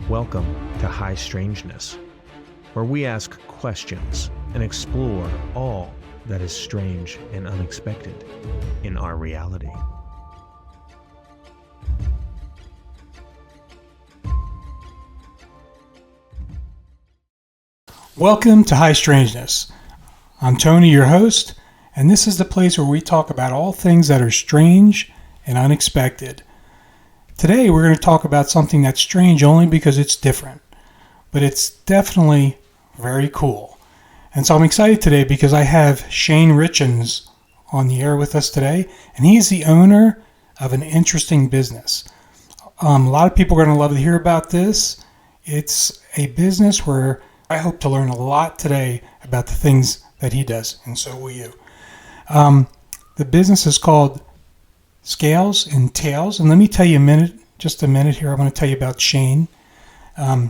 Welcome to High Strangeness, where we ask questions and explore all that is strange and unexpected in our reality. Welcome to High Strangeness. I'm Tony, your host, and this is the place where we talk about all things that are strange and unexpected. Today we're going to talk about something that's strange only because it's different, but it's definitely very cool. And so I'm excited today because I have Shane Richens on the air with us today, and he's the owner of an interesting business. A lot of people are going to love to hear about this. It's a business where I hope to learn a lot today about the things that he does, and so will you. The business is called Scales and Tails, and let me tell you just a minute here. I want to tell you about Shane.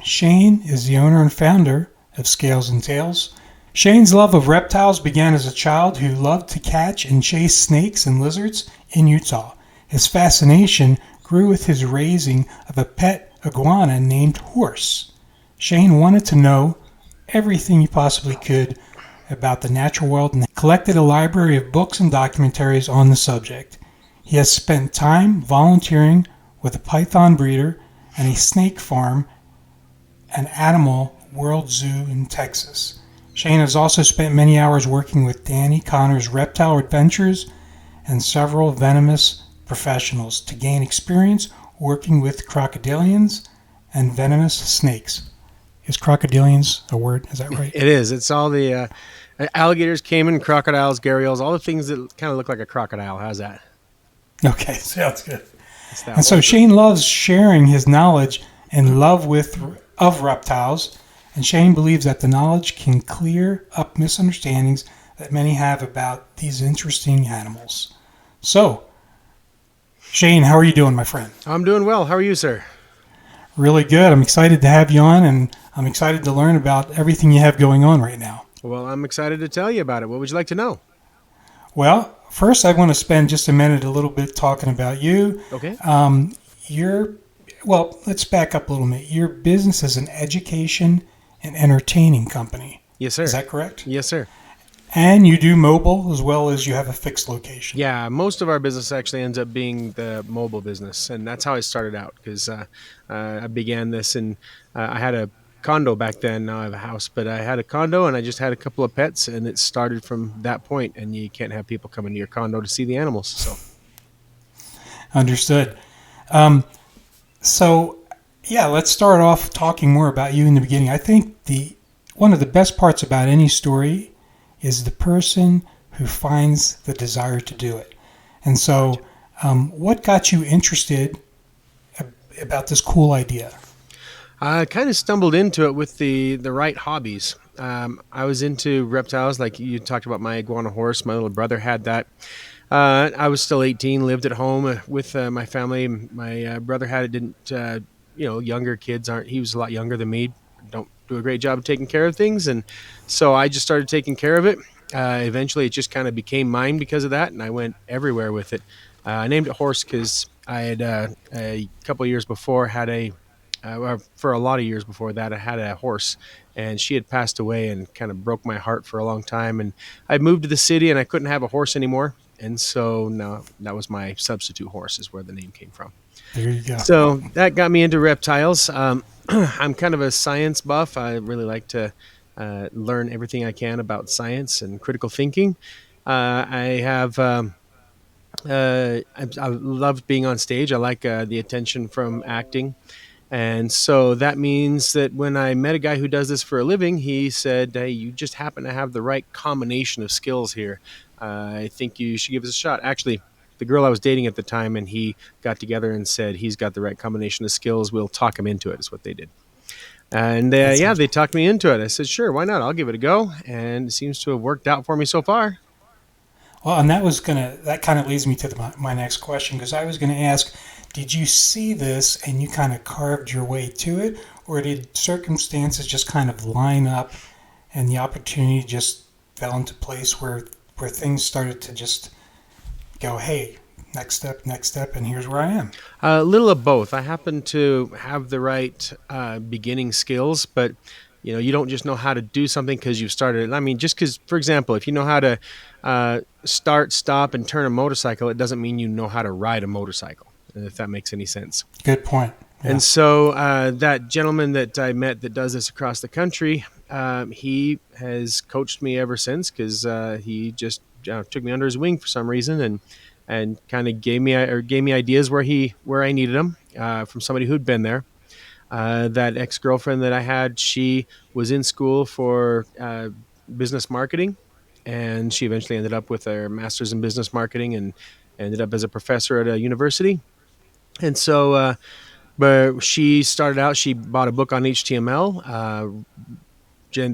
Shane is the owner and founder of Scales and Tails. Shane's love of reptiles began as a child who loved to catch and chase snakes and lizards in Utah. His fascination grew with his raising of a pet iguana named Horse. Shane wanted to know everything he possibly could about the natural world and collected a library of books and documentaries on the subject. He has spent time volunteering with a python breeder and a snake farm and Animal World Zoo in Texas. Shane has also spent many hours working with Danny Connor's Reptile Adventures and several venomous professionals to gain experience working with crocodilians and venomous snakes. Is crocodilians a word? Is that right? It is. It's all the alligators, caiman, crocodiles, gharials, all the things that kind of look like a crocodile. How's that? Okay, sounds good. And so Shane loves sharing his knowledge and love of reptiles, and Shane believes that the knowledge can clear up misunderstandings that many have about these interesting animals. So, Shane, how are you doing, my friend? I'm doing well. How are you, sir? Really good. I'm excited to have you on, and I'm excited to learn about everything you have going on right now. Well, I'm excited to tell you about it. What would you like to know? Well, first I want to spend just a minute a little bit talking about you. Okay. Let's back up a little bit. Your business is an education and entertaining company. Yes, sir. Is that correct? Yes, sir. And you do mobile as well as you have a fixed location. Yeah, most of our business actually ends up being the mobile business, and that's how I started out because I began this, and I had a condo back then. Now I have a house, but I had a condo, and I just had a couple of pets, and it started from that point, and you can't have people come into your condo to see the animals. So, Understood. Let's start off talking more about you in the beginning. I think one of the best parts about any story is the person who finds the desire to do it. And so, what got you interested about this cool idea? I kind of stumbled into it with the right hobbies. I was into reptiles, like you talked about my iguana Horse. My little brother had that. I was still 18, lived at home with my family. My brother had it, didn't, younger kids aren't, he was a lot younger than me, don't do a great job of taking care of things. And so I just started taking care of it. Eventually it just kind of became mine because of that. And I went everywhere with it. I named it Horse because I had a couple of years before for a lot of years before that, I had a horse, and she had passed away and kind of broke my heart for a long time. And I moved to the city, and I couldn't have a horse anymore. And so now that was my substitute horse, is where the name came from. There you go. So that got me into reptiles. I'm kind of a science buff. I really like to learn everything I can about science and critical thinking. I love being on stage. I like the attention from acting. And so that means that when I met a guy who does this for a living, he said, "Hey, you just happen to have the right combination of skills here. I think you should give us a shot." Actually, the girl I was dating at the time and he got together and said, "He's got the right combination of skills. We'll talk him into it," is what they did. And they talked me into it. I said, "Sure, why not? I'll give it a go." And it seems to have worked out for me so far. Well, and that kind of leads me to my next question, because I was going to ask, did you see this and you kind of carved your way to it, or did circumstances just kind of line up and the opportunity just fell into place where things started to just go, hey, next step, and here's where I am. A little of both. I happen to have the right beginning skills, but you don't just know how to do something because you've started it. I mean, just because, for example, if you know how to start, stop, and turn a motorcycle, it doesn't mean you know how to ride a motorcycle, if that makes any sense. Good point. Yeah. And so that gentleman that I met that does this across the country, he has coached me ever since, because he just took me under his wing for some reason and kind of gave me ideas where I needed them from somebody who'd been there. That ex-girlfriend that I had, she was in school for business marketing, and she eventually ended up with her master's in business marketing and ended up as a professor at a university. And so but she started out, she bought a book on HTML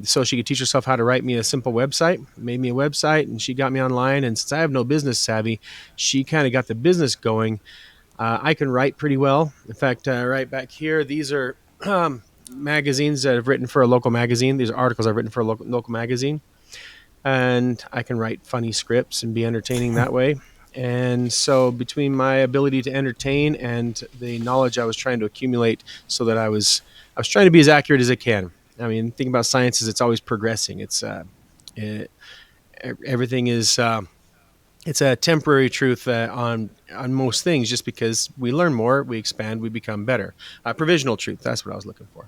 so she could teach herself how to write me a simple website, made me a website, and she got me online. And since I have no business savvy, she kind of got the business going. I can write pretty well. In fact, right back here, these are magazines that I've written for a local magazine. These are articles I've written for a local magazine. And I can write funny scripts and be entertaining that way. And so between my ability to entertain and the knowledge I was trying to accumulate, so that I was trying to be as accurate as I can. I mean, the thing about science is it's always progressing. Everything is it's a temporary truth on most things. Just because we learn more, we expand, we become better. Provisional truth, that's what I was looking for.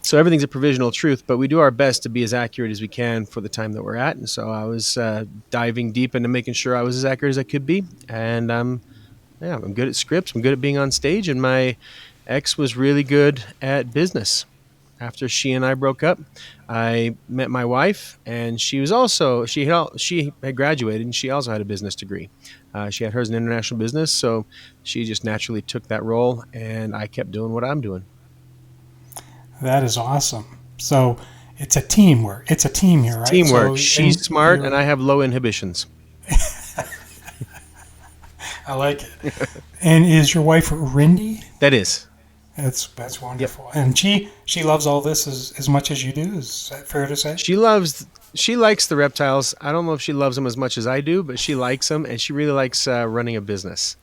So everything's a provisional truth, but we do our best to be as accurate as we can for the time that we're at. And so I was diving deep into making sure I was as accurate as I could be. And I'm good at scripts. I'm good at being on stage. And my ex was really good at business. After she and I broke up, I met my wife, and she had graduated, and she also had a business degree. She had hers in international business, so she just naturally took that role, and I kept doing what I'm doing. That is awesome. So it's a teamwork. It's a team here, right? Teamwork. So, she's smart, and I have low inhibitions. I like it. And is your wife Rindy? That is. That's wonderful. Yep. And she loves all this as much as you do. Is that fair to say? She likes the reptiles. I don't know if she loves them as much as I do, but she likes them, and she really likes running a business.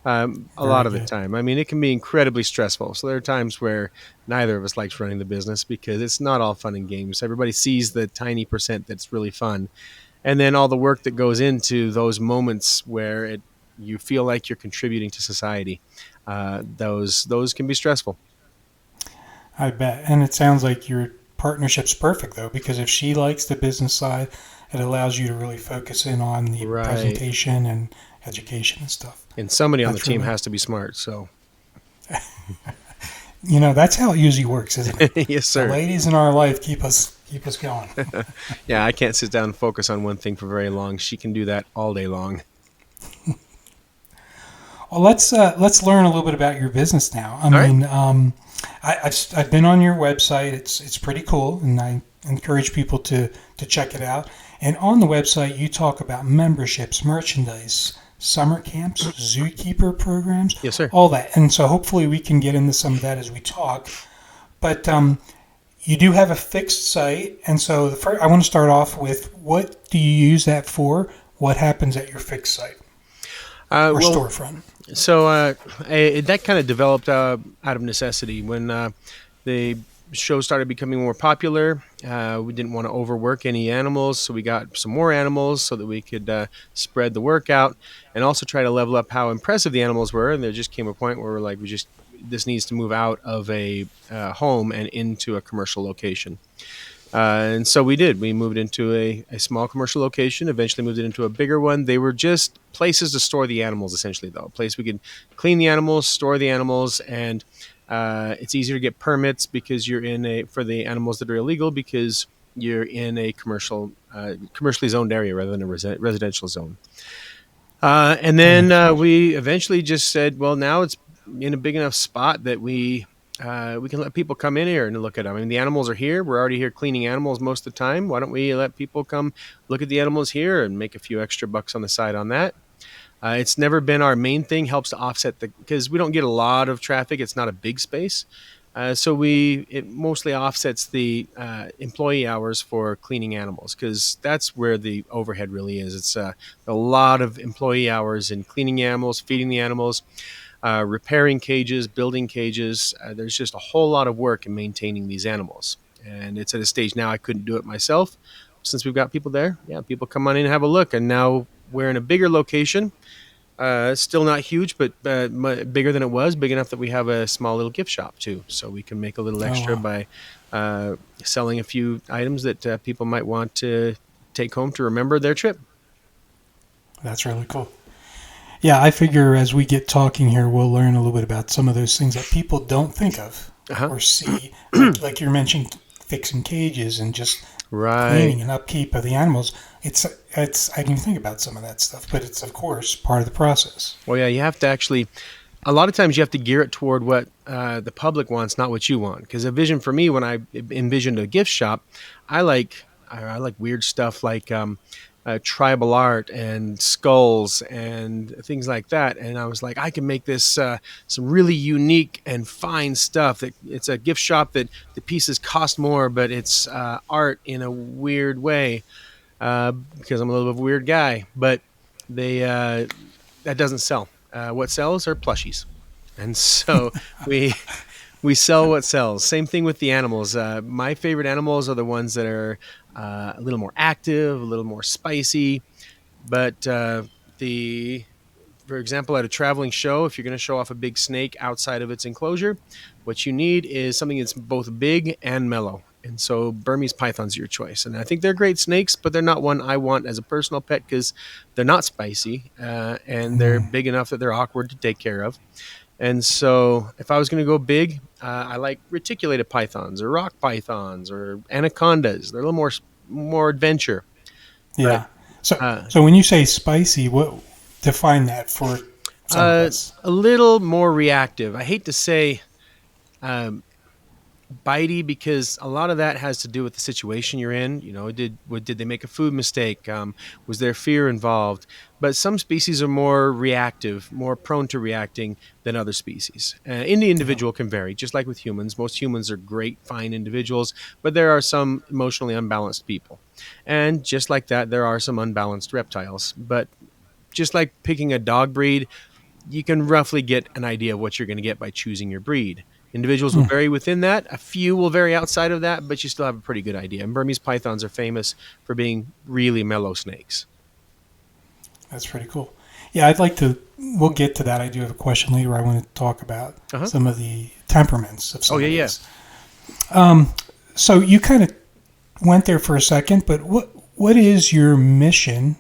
A lot of the time. I mean, it can be incredibly stressful. So there are times where neither of us likes running the business, because it's not all fun and games. Everybody sees the tiny percent that's really fun. And then all the work that goes into those moments where you feel like you're contributing to society. Those can be stressful. I bet. And it sounds like your partnership's perfect, though, because if she likes the business side, it allows you to really focus in on the presentation and education and stuff. And somebody on the team has to be smart, so. That's how it usually works, isn't it? Yes, sir. The ladies in our life keep us going. Yeah, I can't sit down and focus on one thing for very long. She can do that all day long. Well, let's learn a little bit about your business now. I've been on your website. It's pretty cool, and I encourage people to check it out. And on the website, you talk about memberships, merchandise, summer camps, zookeeper programs. Yes, sir. All that. And so hopefully we can get into some of that as we talk. But you do have a fixed site, and so I want to start off with, what do you use that for? What happens at your fixed site or storefront? So that kind of developed out of necessity. When the show started becoming more popular, we didn't want to overwork any animals, so we got some more animals so that we could spread the work out and also try to level up how impressive the animals were. And there just came a point where we're like, this needs to move out of a home and into a commercial location. And so we did. We moved into a small commercial location, eventually moved it into a bigger one. They were just places to store the animals, essentially, though. A place we could clean the animals, store the animals, and it's easier to get permits because for the animals that are illegal, because you're in a commercially zoned area rather than a residential zone. And then we eventually just said, well, now it's in a big enough spot that we can let people come in here and look at them. I mean, the animals are here. We're already here cleaning animals most of the time. Why don't we let people come look at the animals here and make a few extra bucks on the side on that? It's never been our main thing. Helps to offset because we don't get a lot of traffic. It's not a big space. So it mostly offsets the employee hours for cleaning animals, because that's where the overhead really is. It's a lot of employee hours in cleaning animals, feeding the animals, repairing cages, building cages. There's just a whole lot of work in maintaining these animals. And it's at a stage now I couldn't do it myself. Since we've got people there, yeah, people come on in and have a look. And now we're in a bigger location. Still not huge, but bigger than it was, big enough that we have a small little gift shop too. So we can make a little extra by selling a few items that people might want to take home to remember their trip. That's really cool. Yeah, I figure as we get talking here, we'll learn a little bit about some of those things that people don't think of or see. Like you're mentioning, fixing cages and just cleaning and upkeep of the animals. It's I didn't even think about some of that stuff, but it's of course part of the process. Well, yeah, you have to actually. A lot of times you have to gear it toward what the public wants, not what you want. Because a vision for me, when I envisioned a gift shop, I like weird stuff like tribal art and skulls and things like that. And I was like, I can make this some really unique and fine stuff. That it's a gift shop that the pieces cost more, but it's art in a weird way, because I'm a little bit of a weird guy. But that doesn't sell. What sells are plushies, and so we sell what sells. Same thing with the animals. My favorite animals are the ones that are a little more active, a little more spicy. But for example, at a traveling show, if you're going to show off a big snake outside of its enclosure, what you need is something that's both big and mellow. And so Burmese pythons are your choice. And I think they're great snakes, but they're not one I want as a personal pet because they're not spicy and they're big enough that they're awkward to take care of. And so if I was going to go big, I like reticulated pythons or rock pythons or anacondas. They're a little more adventure. Yeah. So when you say spicy, what define that for some of us? A little more reactive. I hate to say bitey, because a lot of that has to do with the situation you're in. You know, did they make a food mistake? Was there fear involved? But some species are more reactive, more prone to reacting than other species. The individual can vary, just like with humans. Most humans are great, fine individuals, but there are some emotionally unbalanced people. And just like that, there are some unbalanced reptiles. But just like picking a dog breed, you can roughly get an idea of what you're going to get by choosing your breed. Individuals will vary within that. A few will vary outside of that, but you still have a pretty good idea. And Burmese pythons are famous for being really mellow snakes. That's pretty cool. Yeah, we'll get to that. I do have a question later. I want to talk about some of the temperaments of some of these. So you kind of went there for a second, but what is your mission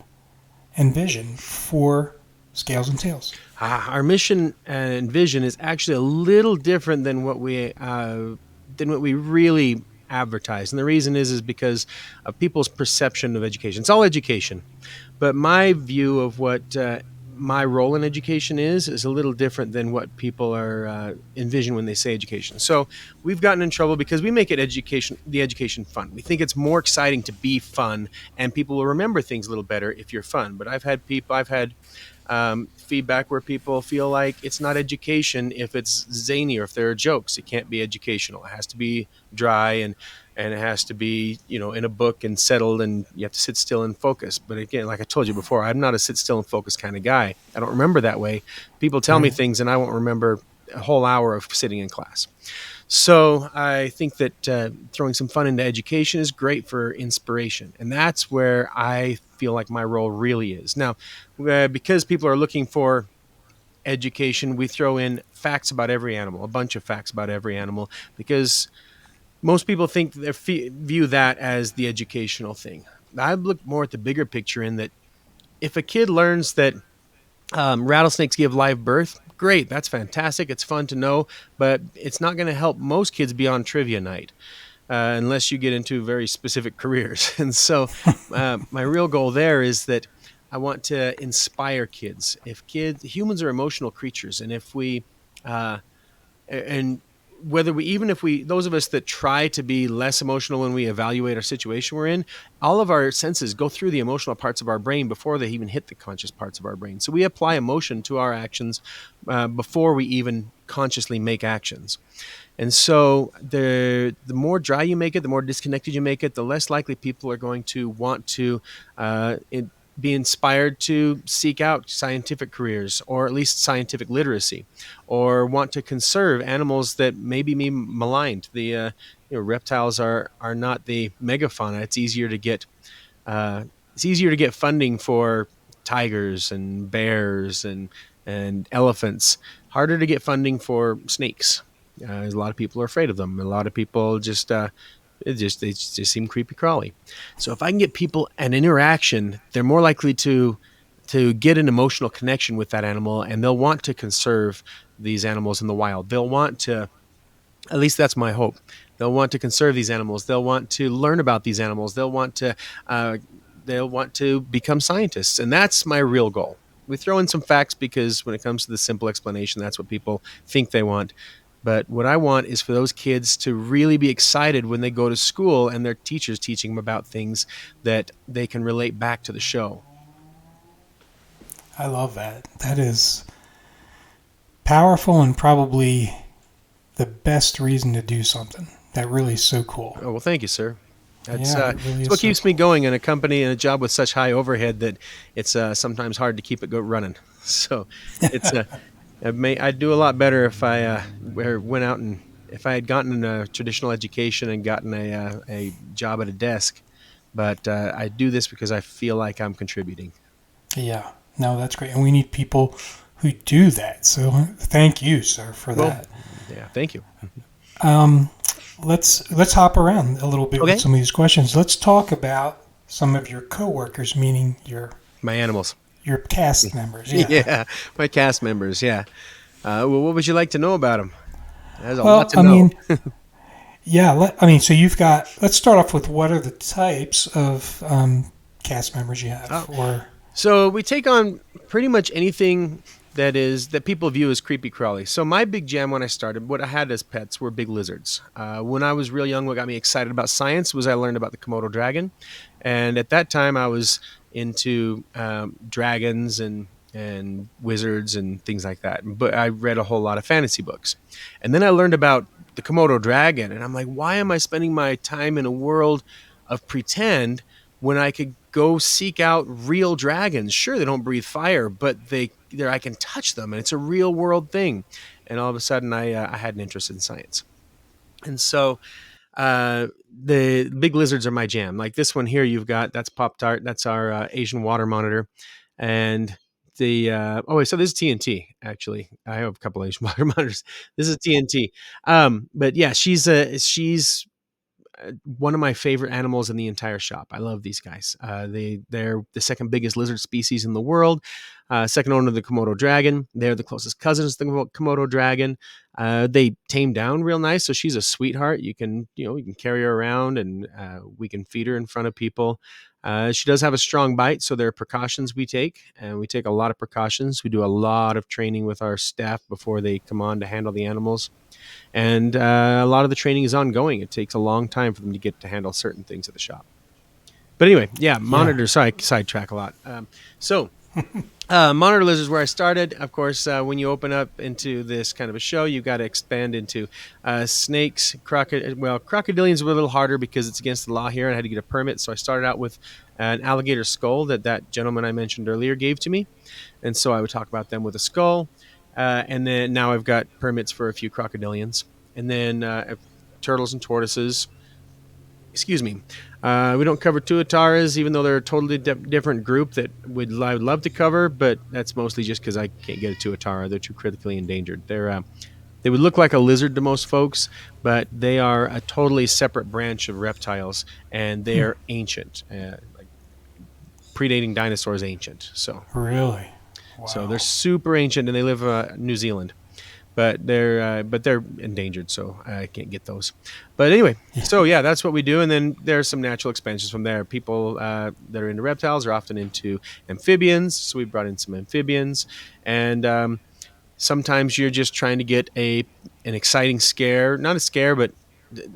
and vision for Scales and Tails? Our mission and vision is actually a little different than what we really advertise, and the reason is because of people's perception of education. It's all education, but my view of what my role in education is a little different than what people are envision when they say education. So we've gotten in trouble because we make it the education fun. We think it's more exciting to be fun, and people will remember things a little better if you're fun. But I've had feedback where people feel like it's not education if it's zany or if there are jokes. It can't be educational. It has to be dry and it has to be, in a book and settled, and you have to sit still and focus. But again, like I told you before, I'm not a sit still and focus kind of guy. I don't remember that way. People tell me things and I won't remember a whole hour of sitting in class. So I think that throwing some fun into education is great for inspiration. And that's where I feel like my role really is. Now, because people are looking for education, we throw in facts about every animal, a bunch of facts about every animal, because most people think view that as the educational thing. I look more at the bigger picture in that if a kid learns that rattlesnakes give live birth, great, that's fantastic. It's fun to know, but it's not going to help most kids be on trivia night unless you get into very specific careers. And so my real goal there is that I want to inspire kids. Humans are emotional creatures, and if we and those of us that try to be less emotional when we evaluate our situation we're in, all of our senses go through the emotional parts of our brain before they even hit the conscious parts of our brain. So we apply emotion to our actions before we even consciously make actions. And so the more dry you make it, the more disconnected you make it, the less likely people are going to want to be inspired to seek out scientific careers, or at least scientific literacy, or want to conserve animals that may be maligned. The reptiles are not the megafauna. It's easier to get funding for tigers and bears and elephants. Harder to get funding for snakes. A lot of people are afraid of them. A lot of people they just seem creepy crawly. So if I can get people an interaction, they're more likely to get an emotional connection with that animal, and they'll want to conserve these animals in the wild. They'll want to, at least that's my hope. They'll want to conserve these animals. They'll want to learn about these animals. They'll want to become scientists, and that's my real goal. We throw in some facts because when it comes to the simple explanation, that's what people think they want. But what I want is for those kids to really be excited when they go to school and their teachers teaching them about things that they can relate back to the show. I love that. That is powerful and probably the best reason to do something. That really is so cool. Oh, well, thank you, sir. That's really it's what keeps me going in a company and a job with such high overhead that it's sometimes hard to keep it running. So it's I'd do a lot better if I went out and if I had gotten a traditional education and gotten a job at a desk. But I do this because I feel like I'm contributing. Yeah, no, that's great. And we need people who do that. So thank you, sir, for that. Yeah, thank you. Let's hop around a little bit with some of these questions. Let's talk about some of your coworkers, meaning my animals. Your cast members. Yeah, yeah, my cast members. Yeah. Well, what would you like to know about them? There's a lot to know. So you've got. Let's start off with what are the types of cast members you have? So we take on pretty much anything that people view as creepy crawly. So my big jam when I started, what I had as pets were big lizards. When I was real young, what got me excited about science was I learned about the Komodo dragon, and at that time I was into dragons and wizards and things like that. But I read a whole lot of fantasy books, and then I learned about the Komodo dragon, and I'm like, why am I spending my time in a world of pretend when I could go seek out real dragons? Sure, they don't breathe fire, but I can touch them, and it's a real world thing. And all of a sudden, I had an interest in science, and so the big lizards are my jam. Like this one here, that's Pop Tart. That's our Asian water monitor, and so this is TNT. Actually, I have a couple Asian water monitors. This is TNT. But yeah, she's one of my favorite animals in the entire shop. I love these guys. They're the second biggest lizard species in the world, second only to the Komodo dragon. They're the closest cousins to the Komodo dragon. They tame down real nice, so she's a sweetheart. You can carry her around, and we can feed her in front of people. She does have a strong bite, so there are precautions we take, and we take a lot of precautions. We do a lot of training with our staff before they come on to handle the animals. And a lot of the training is ongoing. It takes a long time for them to get to handle certain things at the shop. But anyway, monitors. Sorry, I sidetrack a lot. Monitor lizards where I started. Of course, when you open up into this kind of a show, you've got to expand into snakes, crocodilians were a little harder because it's against the law here, and I had to get a permit. So I started out with an alligator skull that gentleman I mentioned earlier gave to me. And so I would talk about them with a skull. And then now I've got permits for a few crocodilians, and then turtles and tortoises. Excuse me. We don't cover tuataras, even though they're a totally different group that I would love to cover, but that's mostly just because I can't get a tuatara. They're too critically endangered. They would look like a lizard to most folks, but they are a totally separate branch of reptiles, and they are ancient, like predating dinosaurs ancient. So really. Wow. So they're super ancient, and they live in New Zealand, but they're endangered, so I can't get those. But anyway, so yeah, that's what we do, and then there's some natural expansions from there. People that are into reptiles are often into amphibians, so we brought in some amphibians, and Sometimes you're just trying to get an exciting scare, not a scare, but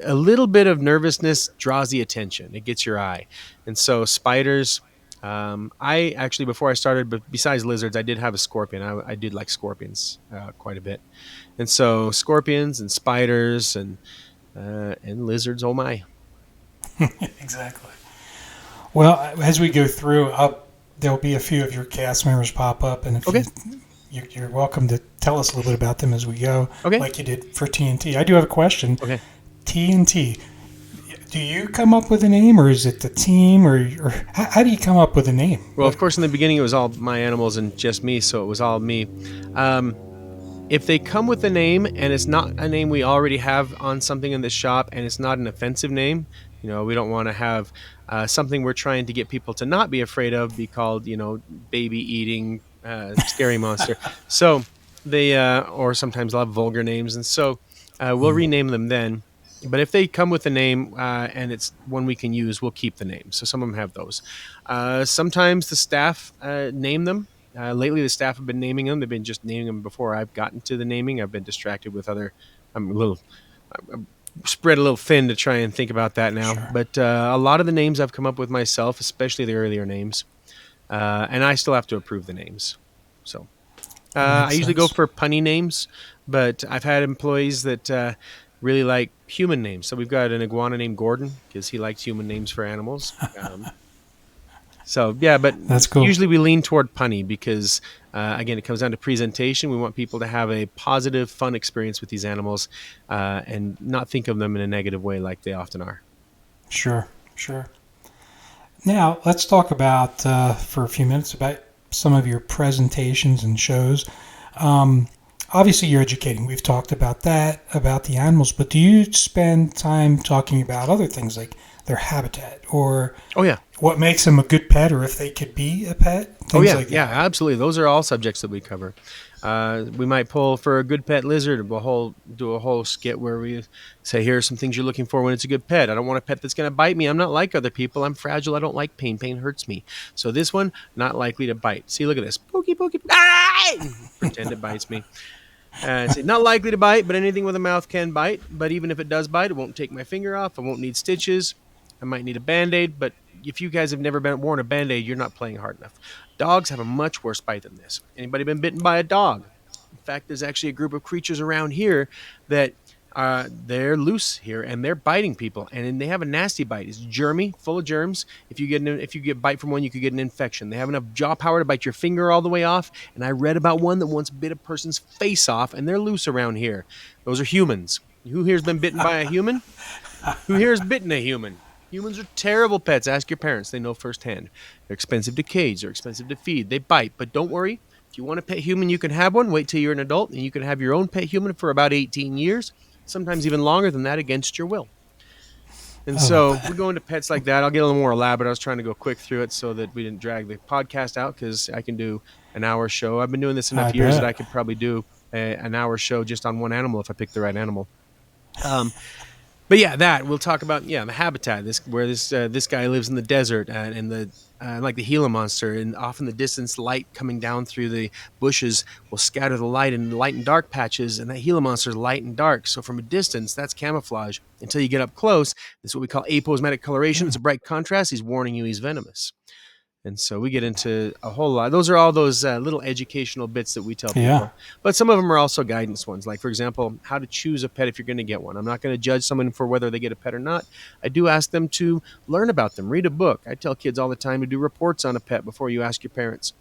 a little bit of nervousness draws the attention. It gets your eye. And so spiders, I actually, before I started, but besides lizards, I did have a scorpion. I did like scorpions quite a bit. And so scorpions and spiders and lizards, oh my. Exactly. Well, as we go through, there'll be a few of your cast members pop up, and if Okay. you're welcome to tell us a little bit about them as we go, Okay. like you did for TNT. I do have a question. Okay. TNT, do you come up with a name, or is it the team, or how do you come up with a name? Well, of course, in the beginning, it was all my animals and just me, so it was all me. If they come with a name and it's not a name we already have on something in the shop and it's not an offensive name, we don't want to have something we're trying to get people to not be afraid of be called, baby eating scary monster. So they, or sometimes they'll have vulgar names. And so we'll rename them then. But if they come with a name and it's one we can use, we'll keep the name. So some of them have those. Sometimes the staff name them. Lately, the staff have been naming them. They've been just naming them before I've gotten to the naming. I've been distracted with other. I'm spread a little thin to try and think about that now. Sure. But a lot of the names I've come up with myself, especially the earlier names, and I still have to approve the names. So I usually go for punny names, but I've had employees that really like human names. So we've got an iguana named Gordon because he likes human names for animals. So, yeah, but That's cool. Usually we lean toward punny because, again, it comes down to presentation. We want people to have a positive, fun experience with these animals and not think of them in a negative way like they often are. Sure. Now, let's talk about, for a few minutes, about some of your presentations and shows. Obviously, you're educating. We've talked about that, about the animals, but do you spend time talking about other things like their habitat or what makes them a good pet, or if they could be a pet? Yeah, absolutely. Those are all subjects that we cover. We might pull for a good pet lizard. We'll do a whole skit where we say, here are some things you're looking for when it's a good pet. I don't want a pet that's going to bite me. I'm not like other people. I'm fragile. I don't like pain. Pain hurts me. So this one, not likely to bite. See, look at this. Pokey. Pretend it bites me. It's not likely to bite, but anything with a mouth can bite. But even if it does bite, it won't take my finger off. I won't need stitches. I might need a Band-Aid, but if you guys have never worn a Band-Aid, you're not playing hard enough. Dogs have a much worse bite than this. Anybody been bitten by a dog? In fact, there's actually a group of creatures around here that they're loose here and they're biting people, and they have a nasty bite. It's germy, full of germs. If you get bite from one, you could get an infection. They have enough jaw power to bite your finger all the way off. And I read about one that once bit a person's face off, and they're loose around here. Those are humans. Who here's been bitten by a human? Who here has bitten a human? Humans are terrible pets. Ask your parents. They know firsthand. They're expensive to cage. They're expensive to feed. They bite. But don't worry. If you want a pet human, you can have one. Wait till you're an adult, and you can have your own pet human for about 18 years, sometimes even longer than that against your will. And so we're going to pets like that. I'll get a little more elaborate. I was trying to go quick through it so that we didn't drag the podcast out because I can do an hour show. I've been doing this enough years that I could probably do an hour show just on one animal if I pick the right animal. But yeah, that we'll talk about. Yeah, the habitat. This guy lives in the desert, and the like the Gila monster, and off in the distance, light coming down through the bushes will scatter the light in light and dark patches, and that Gila monster is light and dark. So from a distance, that's camouflage. Until you get up close, this is what we call aposematic coloration. It's a bright contrast. He's warning you he's venomous. And so we get into a whole lot. Those are all those little educational bits that we tell people. Yeah. But some of them are also guidance ones. Like, for example, how to choose a pet if you're going to get one. I'm not going to judge someone for whether they get a pet or not. I do ask them to learn about them, read a book. I tell kids all the time to do reports on a pet before you ask your parents.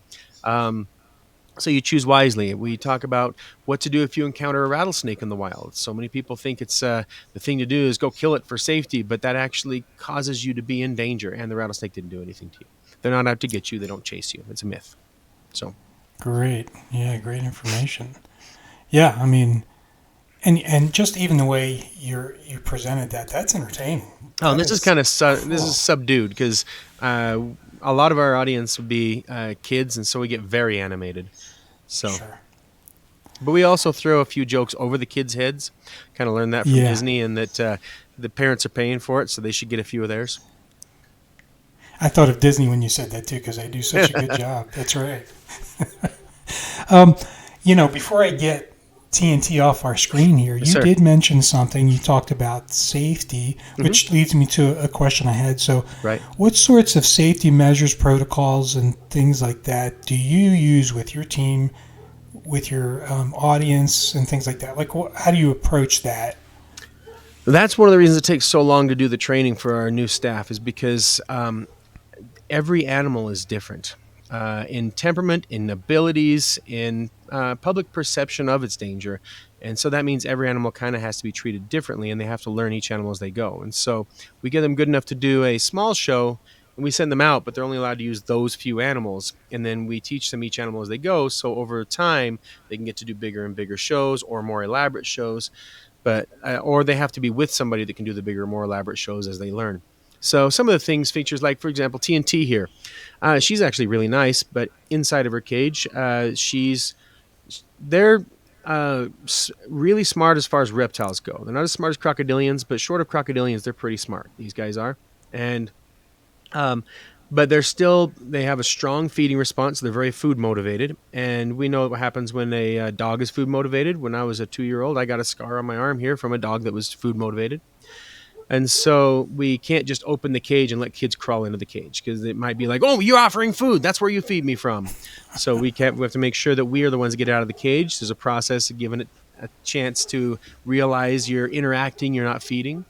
So you choose wisely. We talk about what to do if you encounter a rattlesnake in the wild. So many people think it's the thing to do is go kill it for safety, but that actually causes you to be in danger, and the rattlesnake didn't do anything to you. They're not out to get you. They don't chase you. It's a myth. So great. Yeah, great information. Yeah, I mean, and just even the way you presented that's entertaining. Oh, and this is kind of this is subdued because a lot of our audience would be kids, and so we get very animated. So, Sure. But we also throw a few jokes over the kids' heads. Kind of learned that from Disney, and that the parents are paying for it, so they should get a few of theirs. I thought of Disney when you said that too, because they do such a good job. That's right. Before I get TNT off our screen here, Yes, you sir. did mention something. You talked about safety, which leads me to a question I had. So, Right. what sorts of safety measures, protocols, and things like that do you use with your team, with your audience, and things like that? Like, how do you approach that? That's one of the reasons it takes so long to do the training for our new staff is because every animal is different in temperament, in abilities, in public perception of its danger. And so that means every animal kind of has to be treated differently, and they have to learn each animal as they go. And so we get them good enough to do a small show, and we send them out, but they're only allowed to use those few animals. And then we teach them each animal as they go. So over time, they can get to do bigger and bigger shows or more elaborate shows. But or they have to be with somebody that can do the bigger, more elaborate shows as they learn. So some of the things, features like, for example, TNT here. She's actually really nice, but inside of her cage, they're really smart as far as reptiles go. They're not as smart as crocodilians, but short of crocodilians, they're pretty smart. These guys are, and but they have a strong feeding response. They're very food motivated, and we know what happens when a dog is food motivated. When I was a 2-year-old, I got a scar on my arm here from a dog that was food motivated. And so we can't just open the cage and let kids crawl into the cage because it might be like, oh, you're offering food. That's where you feed me from. So we have to make sure that we are the ones that get out of the cage. There's a process of giving it a chance to realize you're interacting, you're not feeding.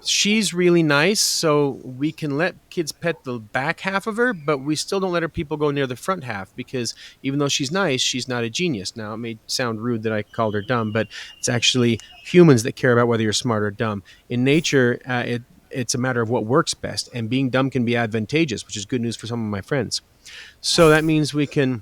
She's really nice, so we can let kids pet the back half of her, but we still don't let people go near the front half because even though she's nice, she's not a genius. Now, it may sound rude that I called her dumb, but it's actually humans that care about whether you're smart or dumb. In nature, it's a matter of what works best, and being dumb can be advantageous, which is good news for some of my friends. So that means we can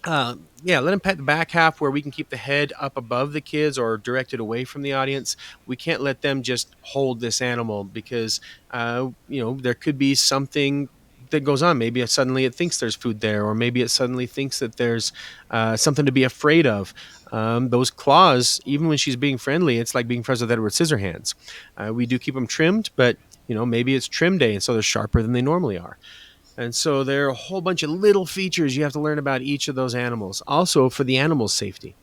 let them pet the back half where we can keep the head up above the kids or directed away from the audience. We can't let them just hold this animal because, there could be something that goes on. Maybe suddenly it thinks there's food there, or maybe it suddenly thinks that there's something to be afraid of. Those claws, even when she's being friendly, it's like being friends with Edward Scissorhands. We do keep them trimmed, but, maybe it's trim day, and so they're sharper than they normally are. And so there are a whole bunch of little features you have to learn about each of those animals. Also, for the animal's safety.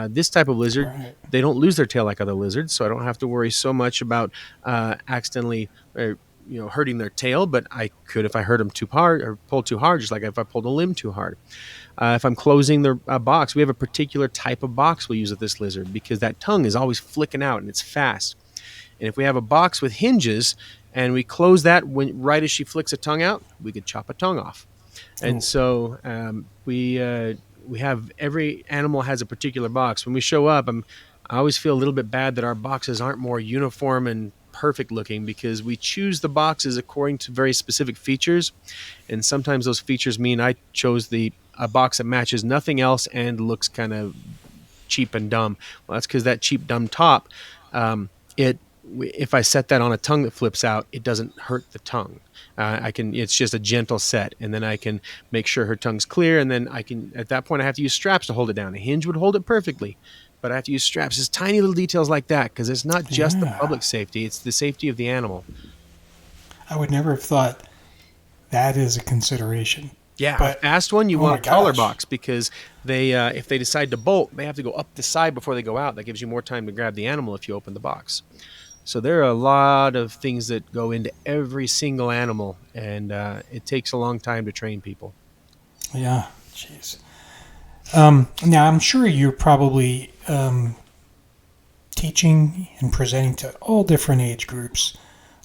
This type of lizard, Right. they don't lose their tail like other lizards, so I don't have to worry so much about accidentally hurting their tail, but I could if I hurt them too hard or pull too hard, just like if I pulled a limb too hard. If I'm closing their box, we have a particular type of box we'll use with this lizard because that tongue is always flicking out and it's fast. And if we have a box with hinges and we close that right as she flicks a tongue out, we could chop a tongue off. And so we have every animal has a particular box. When we show up, I always feel a little bit bad that our boxes aren't more uniform and perfect looking because we choose the boxes according to very specific features. And sometimes those features mean I chose a box that matches nothing else and looks kind of cheap and dumb. Well, that's because that cheap, dumb top, if I set that on a tongue that flips out, it doesn't hurt the tongue. It's just a gentle set, and then I can make sure her tongue's clear, and then at that point, I have to use straps to hold it down. A hinge would hold it perfectly, but I have to use straps. It's tiny little details like that, because it's not just the public safety, it's the safety of the animal. I would never have thought that is a consideration. Yeah, But- a fast one, you oh want my a taller gosh. box, because if they decide to bolt, they have to go up the side before they go out. That gives you more time to grab the animal if you open the box. So there are a lot of things that go into every single animal, and it takes a long time to train people. Yeah, jeez. Now, I'm sure you're probably teaching and presenting to all different age groups,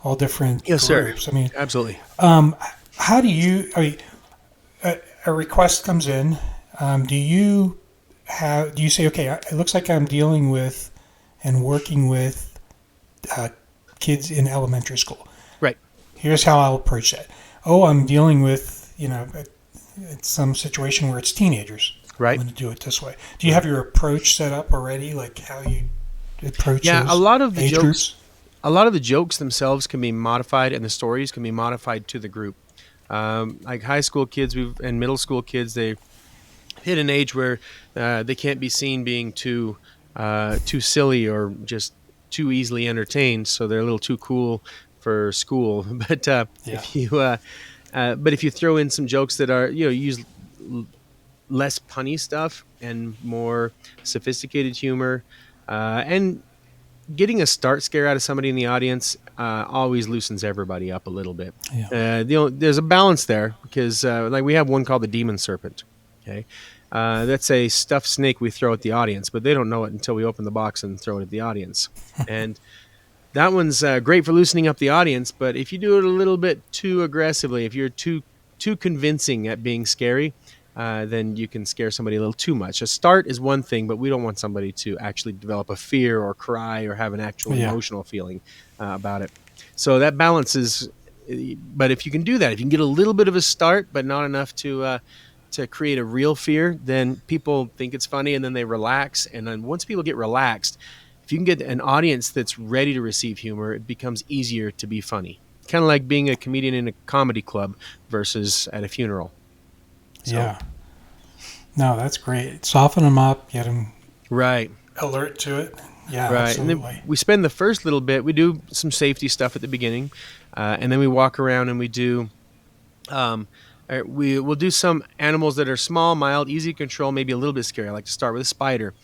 all different Yes, groups. sir. I mean, Absolutely. how do you? A request comes in. Do you say, okay, it looks like I'm dealing with and working with kids in elementary school. Right. Here's how I'll approach that. Oh, I'm dealing with, it's some situation where it's teenagers. Right. I'm going to do it this way. Do you have your approach set up already, like how you approach Yeah, those a lot of the age jokes. groups? A lot of the jokes themselves can be modified, and the stories can be modified to the group. Like high school kids and middle school kids, they hit an age where they can't be seen being too silly or just too easily entertained, so they're a little too cool for school. But if you throw in some jokes that are use less punny stuff and more sophisticated humor, and getting a start scare out of somebody in the audience always loosens everybody up a little bit. Yeah. There's a balance there because like we have one called the demon serpent. Okay. That's a stuffed snake we throw at the audience, but they don't know it until we open the box and throw it at the audience. And that one's great for loosening up the audience, but if you do it a little bit too aggressively, if you're too convincing at being scary, then you can scare somebody a little too much. A start is one thing, but we don't want somebody to actually develop a fear or cry or have an actual emotional feeling about it. So that balance is, but if you can do that, if you can get a little bit of a start, but not enough to create a real fear, then people think it's funny and then they relax. And then once people get relaxed, if you can get an audience that's ready to receive humor, it becomes easier to be funny. Kind of like being a comedian in a comedy club versus at a funeral. So. Yeah. No, that's great. Soften them up, get them right alert to it. Yeah, right. absolutely. And then we spend the first little bit, we do some safety stuff at the beginning, and then we walk around and we do we'll do some animals that are small, mild, easy to control, maybe a little bit scary. I like to start with a spider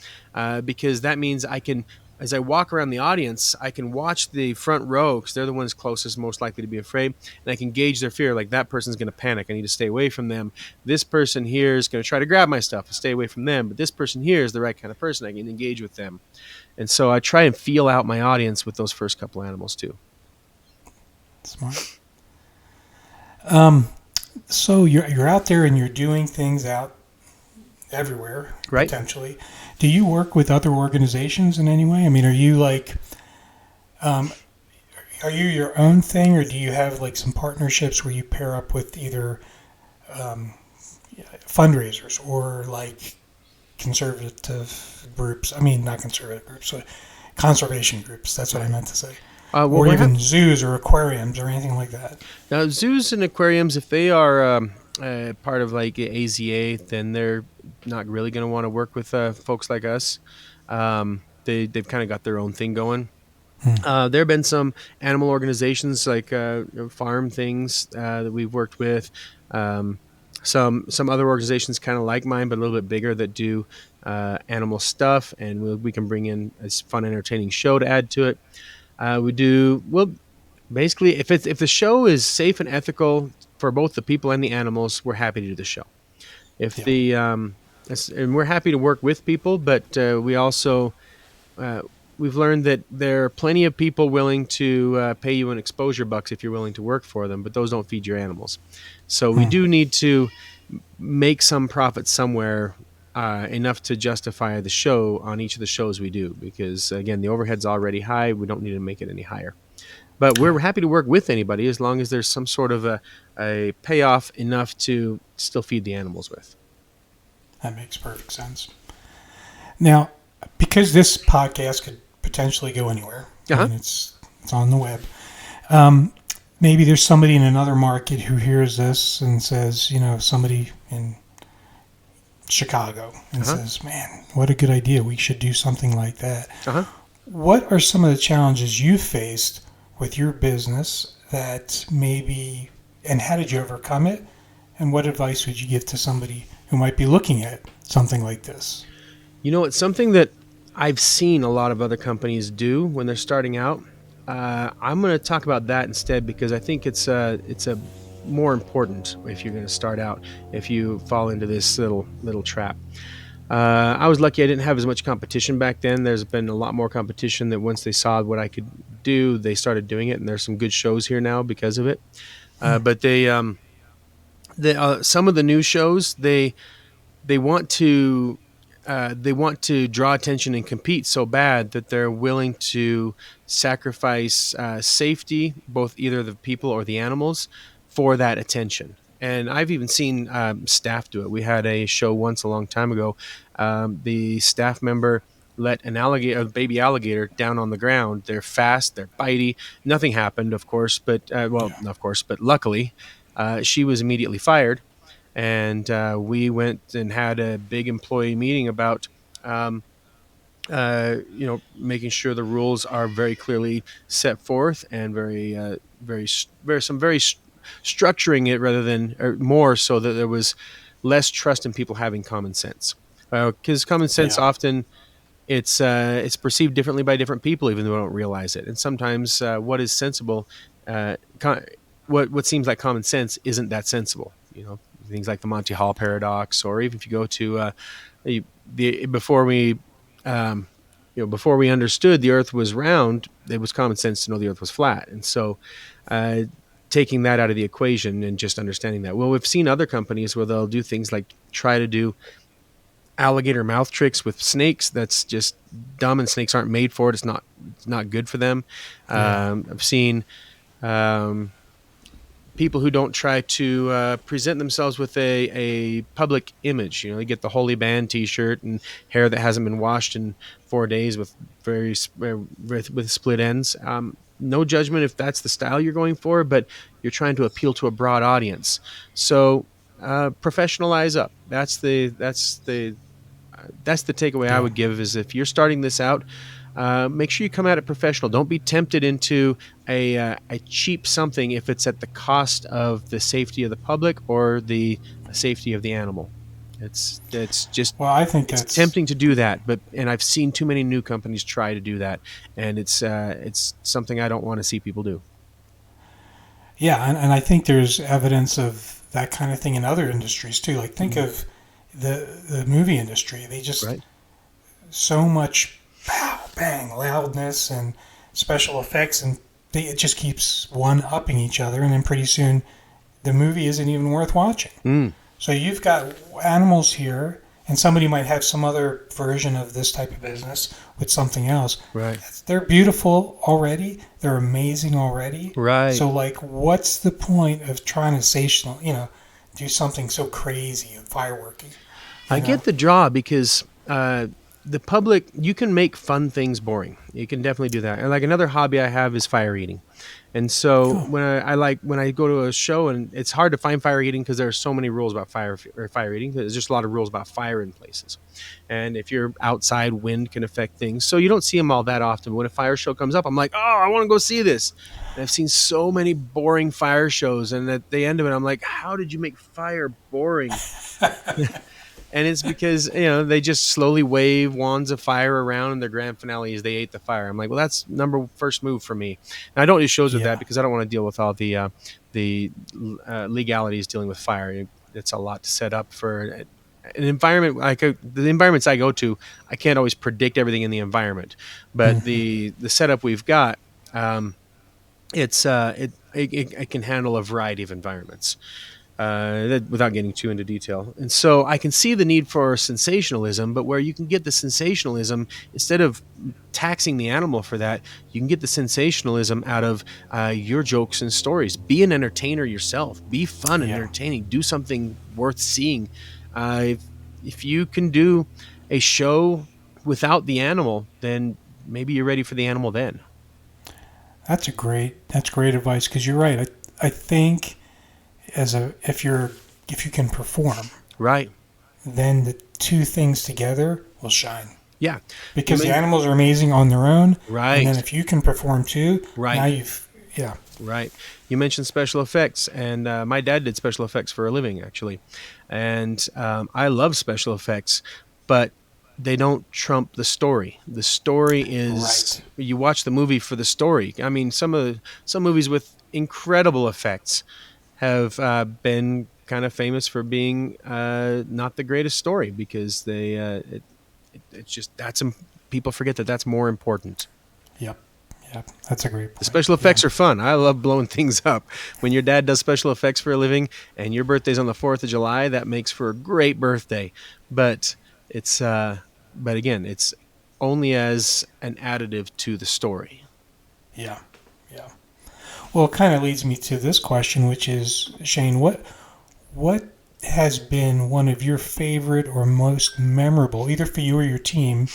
because that means I can, as I walk around the audience, I can watch the front row because they're the ones closest, most likely to be afraid, and I can gauge their fear. Like, that person's going to panic. I need to stay away from them. This person here is going to try to grab my stuff. I stay away from them. But this person here is the right kind of person. I can engage with them. And so I try and feel out my audience with those first couple animals too. Smart. So you're out there and you're doing things out everywhere, right? Potentially. Do you work with other organizations in any way? I mean, are you like, are you your own thing, or do you have like some partnerships where you pair up with either fundraisers or like conservative groups? I mean, not conservative groups, but conservation groups. That's what I meant to say. Or even zoos or aquariums or anything like that. Now, zoos and aquariums, if they are part of like AZA, then they're not really going to want to work with folks like us. They've kind of got their own thing going. There have been some animal organizations like farm things that we've worked with. Some other organizations kind of like mine, but a little bit bigger, that do animal stuff, and we can bring in a fun, entertaining show to add to it. Basically, if the show is safe and ethical for both the people and the animals, we're happy to do the show. And we're happy to work with people, but we also we've learned that there are plenty of people willing to pay you in exposure bucks if you're willing to work for them, but those don't feed your animals. So we do need to make some profit somewhere, enough to justify the show on each of the shows we do, because again, the overhead's already high. We don't need to make it any higher. But we're happy to work with anybody as long as there's some sort of a payoff enough to still feed the animals with. That makes perfect sense. Now, because this podcast could potentially go anywhere, and it's on the web, maybe there's somebody in another market who hears this and says, somebody in Chicago and says, man, what a good idea. We should do something like that. What are some of the challenges you faced with your business that maybe, and how did you overcome it? And what advice would you give to somebody who might be looking at something like this? It's something that I've seen a lot of other companies do when they're starting out. I'm going to talk about that instead, because I think it's a more important if you're going to start out, if you fall into this little trap. I was lucky I didn't have as much competition back then. There's been a lot more competition that once they saw what I could do, they started doing it, and there's some good shows here now because of it. But some of the new shows, they want to draw attention and compete so bad that they're willing to sacrifice safety, both either the people or the animals, for that attention. And I've even seen staff do it. We had a show once a long time ago. The staff member let a baby alligator down on the ground. They're fast, they're bitey. Nothing happened, of course, but luckily, she was immediately fired. And we went and had a big employee meeting about, making sure the rules are very clearly set forth and very structuring it rather than, or more so that there was less trust in people having common sense. Because common sense Yeah. often it's perceived differently by different people, even though they don't realize it. And sometimes what is sensible, what seems like common sense, isn't that sensible. Things like the Monty Hall paradox, or even if you go to before we before we understood the Earth was round, it was common sense to know the Earth was flat. And so, taking that out of the equation and just understanding that, well, we've seen other companies where they'll do things like try to do alligator mouth tricks with snakes. That's just dumb, and snakes aren't made for it. It's not good for them. Yeah. I've seen people who don't try to present themselves with a public image. They get the Holy Band T-shirt and hair that hasn't been washed in 4 days with with split ends. No judgment if that's the style you're going for, but you're trying to appeal to a broad audience. So professionalize up. That's the takeaway I would give, is if you're starting this out, make sure you come at it professional. Don't be tempted into a cheap something if it's at the cost of the safety of the public or the safety of the animal. It's just, Well, I think it's that's tempting to do that, and I've seen too many new companies try to do that, and it's something I don't want to see people do. Yeah, and I think there's evidence of that kind of thing in other industries too. Like think of the movie industry. They just Right. so much pow, bang, loudness and special effects, and it just keeps one upping each other, and then pretty soon the movie isn't even worth watching. So you've got animals here, and somebody might have some other version of this type of business with something else. Right. They're beautiful already. They're amazing already. Right. So, like, what's the point of trying to do something so crazy and fireworky? I get the draw because the public, you can make fun things boring. You can definitely do that. And like another hobby I have is fire eating. And so when I go to a show, and it's hard to find fire eating because there are so many rules about fire eating. There's just a lot of rules about fire in places. And if you're outside, wind can affect things. So you don't see them all that often. But when a fire show comes up, I'm like, oh, I want to go see this. And I've seen so many boring fire shows. And at the end of it, I'm like, how did you make fire boring? And it's because, they just slowly wave wands of fire around, and their grand finale is they ate the fire. I'm like, well, that's first move for me. And I don't do shows with that because I don't want to deal with all the legalities dealing with fire. It's a lot to set up for an environment. Like the environments I go to, I can't always predict everything in the environment. But the setup we've got, it can handle a variety of environments. Without getting too into detail. And so I can see the need for sensationalism, but where you can get the sensationalism, instead of taxing the animal for that, you can get the sensationalism out of your jokes and stories. Be an entertainer yourself. Be fun and entertaining. Do something worth seeing. If you can do a show without the animal, then maybe you're ready for the animal then. That's great advice, because you're right. I think if you can perform, right, then the two things together will shine. Yeah, because the animals are amazing on their own, right? And then if you can perform too, right? Now right. You mentioned special effects, and my dad did special effects for a living, actually, and I love special effects, but they don't trump the story. The story is you watch the movie for the story. I mean, some movies with incredible effects have been kind of famous for being not the greatest story, because it's just people forget that that's more important. Yep, that's a great point. The special effects are fun. I love blowing things up. When your dad does special effects for a living and your birthday's on the 4th of July, that makes for a great birthday. But again, it's only as an additive to the story. Yeah. Well, it kind of leads me to this question, which is, Shane, what has been one of your favorite or most memorable, either for you or your team,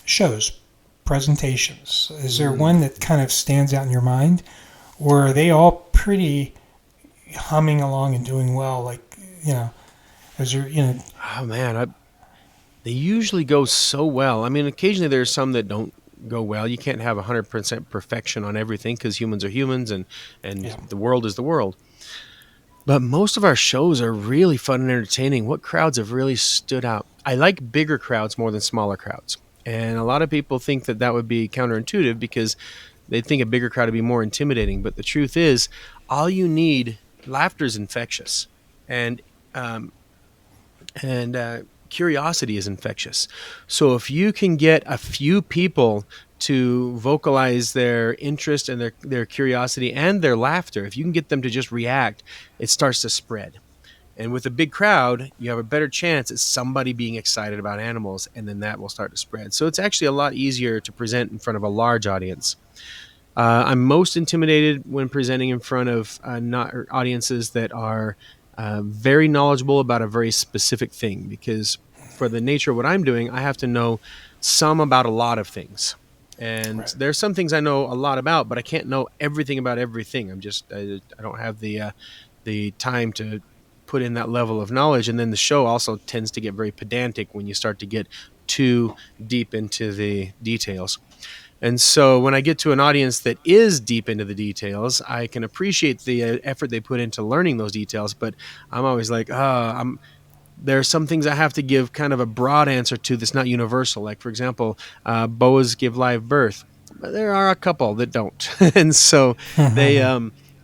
shows, presentations? Is there one that kind of stands out in your mind, or are they all pretty humming along and doing well? Like, is there, Oh man, they usually go so well. I mean, occasionally there's some that don't go well. You can't have 100% perfection on everything, because humans are humans, and the world is the world. But most of our shows are really fun and entertaining. What crowds have really stood out? I like bigger crowds more than smaller crowds. And a lot of people think that that would be counterintuitive because they think a bigger crowd would be more intimidating. But the truth is, all you need, laughter is infectious. And, um, and curiosity is infectious. So if you can get a few people to vocalize their interest and their curiosity and their laughter, if you can get them to just react, it starts to spread. And with a big crowd, you have a better chance at somebody being excited about animals, and then that will start to spread. So it's actually a lot easier to present in front of a large audience. I'm most intimidated when presenting in front of not audiences that are very knowledgeable about a very specific thing, because for the nature of what I'm doing, I have to know some about a lot of things. And Right. there's some things I know a lot about, but I can't know everything about everything. I don't have the time to put in that level of knowledge. And then the show also tends to get very pedantic when you start to get too deep into the details. And so when I get to an audience that is deep into the details, I can appreciate the effort they put into learning those details. But I'm always like, there are some things I have to give kind of a broad answer to that's not universal. Like, for example, boas give live birth. But there are a couple that don't. And so they,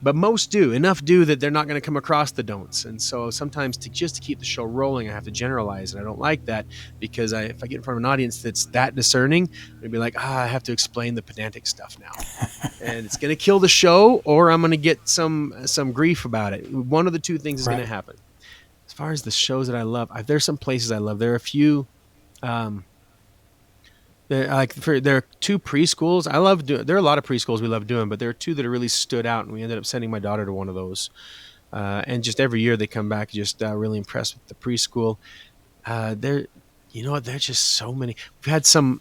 but most do. Enough do that they're not going to come across the don'ts. And so sometimes just to keep the show rolling, I have to generalize. And I don't like that because if I get in front of an audience that's that discerning, they'd be like, I have to explain the pedantic stuff now. And it's going to kill the show, or I'm going to get some grief about it. One of the two things is going to happen. As far as the shows that I love, there's some places I love. There are a few. There are two preschools I love doing. There are a lot of preschools we love doing, but there are two that really stood out, and we ended up sending my daughter to one of those. And just every year they come back just really impressed with the preschool. There's just so many. We've had some.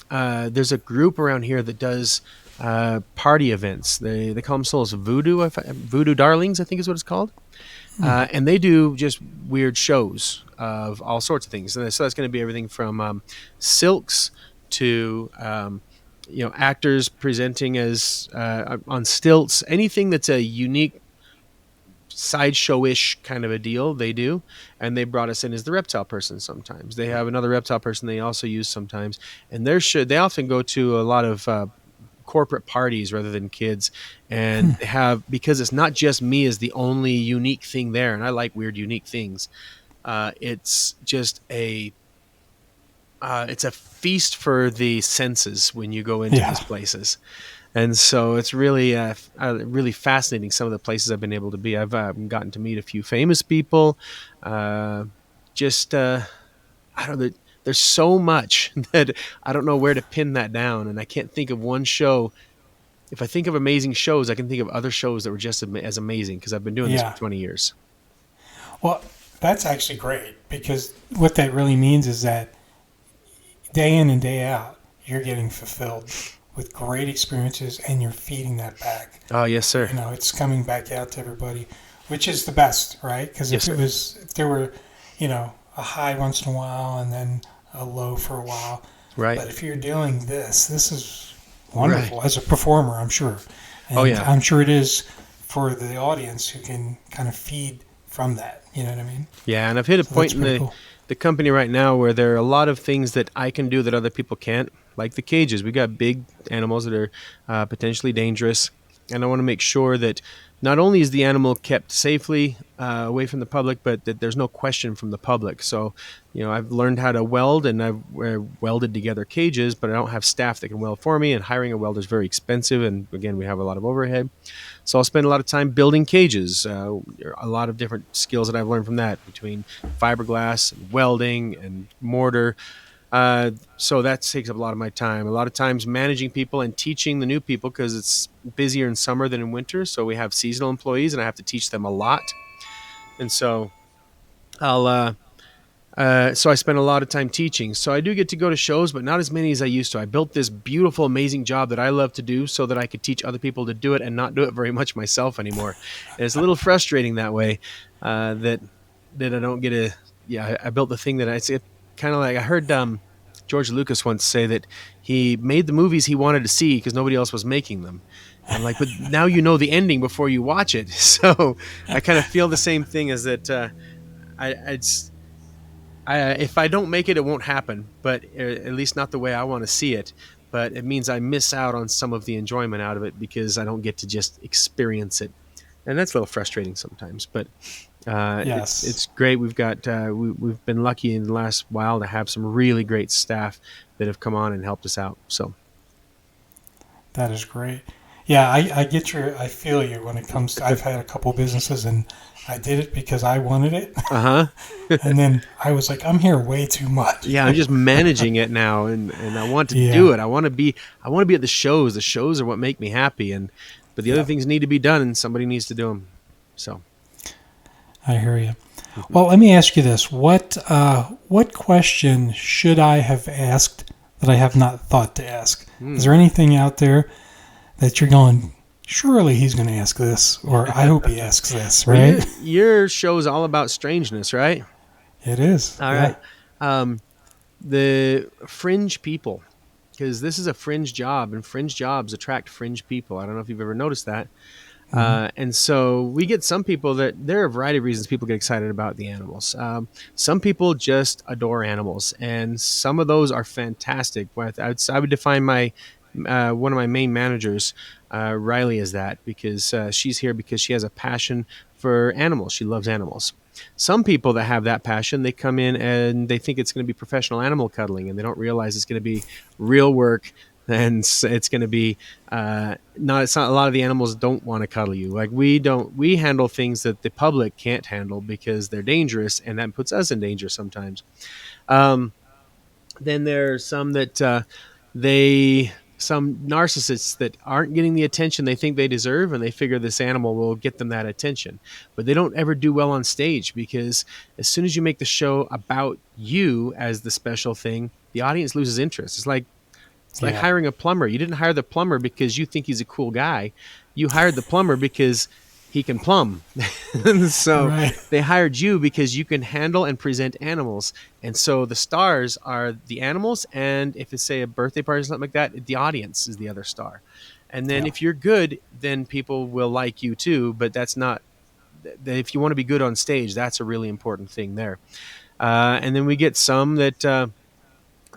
There's a group around here that does party events. They call themselves Voodoo Darlings, I think is what it's called. And they do just weird shows of all sorts of things. And so that's going to be everything from silks to actors presenting as on stilts. Anything that's a unique sideshow-ish kind of a deal, they do. And they brought us in as the reptile person sometimes. They have another reptile person they also use sometimes. And they often go to a lot of corporate parties rather than kids, and because it's not just me as the only unique thing there, and I like weird unique things. It's just it's a feast for the senses when you go into these places. And so it's really really fascinating, some of the places I've been able to be. I've gotten to meet a few famous people. I don't know, there's so much that I don't know where to pin that down, and I can't think of one show. If I think of amazing shows, I can think of other shows that were just as amazing, because I've been doing this for 20 years. Well, that's actually great, because what that really means is that day in and day out, you're getting fulfilled with great experiences, and you're feeding that back. Oh, yes, sir. It's coming back out to everybody, which is the best, right? Because if there were, a high once in a while and then a low for a while. Right. But if you're doing this is wonderful as a performer, I'm sure. And I'm sure it is for the audience who can kind of feed from that. You know what I mean? Yeah, and I've hit a point in the company right now where there are a lot of things that I can do that other people can't, like the cages. We got big animals that are potentially dangerous, and I want to make sure that not only is the animal kept safely away from the public, but that there's no question from the public. So, I've learned how to weld, and I've welded together cages, but I don't have staff that can weld for me, and hiring a welder is very expensive, and again, we have a lot of overhead. So I'll spend a lot of time building cages. There are a lot of different skills that I've learned from that, between fiberglass and welding and mortar. So that takes up a lot of my time. A lot of times managing people and teaching the new people, because it's busier in summer than in winter. So we have seasonal employees, and I have to teach them a lot. And so so I spend a lot of time teaching. So I do get to go to shows, but not as many as I used to. I built this beautiful, amazing job that I love to do so that I could teach other people to do it and not do it very much myself anymore. And it's a little frustrating that way, that I don't get I built the thing that it's kind of like, I heard George Lucas once say that he made the movies he wanted to see because nobody else was making them. And I'm like, but now you know the ending before you watch it. So I kind of feel the same thing as that. If I don't make it, it won't happen. But at least not the way I want to see it. But it means I miss out on some of the enjoyment out of it because I don't get to just experience it, and that's a little frustrating sometimes. But Yes. it's great. We've got we've been lucky in the last while to have some really great staff that have come on and helped us out. So That is great. Yeah, I feel you when it comes to, I've had a couple businesses and I did it because I wanted it. And then I was like, I'm here way too much. Yeah, I'm just managing it now, and I want to do it. I want to be at the shows. The shows are what make me happy, but the other things need to be done, and somebody needs to do them. So I hear you. Well, let me ask you this: what question should I have asked that I have not thought to ask? Is there anything out there that you're going, surely he's going to ask this, or I hope he asks this, right? Well, your show is all about strangeness, right? It is. All right. The fringe people, because this is a fringe job, and fringe jobs attract fringe people. I don't know if you've ever noticed that. And so we get some people that there are a variety of reasons people get excited about the animals. Some people just adore animals, and some of those are fantastic. I would define my one of my main managers, Riley, as that, because she's here because she has a passion for animals. She loves animals. Some people that have that passion, they come in and they think it's going to be professional animal cuddling, and they don't realize it's going to be real work. And it's going to be it's not a lot of the animals don't want to cuddle you. Like we handle things that the public can't handle because they're dangerous, and that puts us in danger sometimes. Then there's some that some narcissists that aren't getting the attention they think they deserve, and they figure this animal will get them that attention. But they don't ever do well on stage, because as soon as you make the show about you as the special thing, the audience loses interest. It's like hiring a plumber. You didn't hire the plumber because you think he's a cool guy. You hired the plumber because he can plumb. So they hired you because you can handle and present animals. And so the stars are the animals. And if it's, say, a birthday party or something like that, the audience is the other star. And then if you're good, then people will like you too. But that's not, if you want to be good on stage, that's a really important thing there. And then we get some that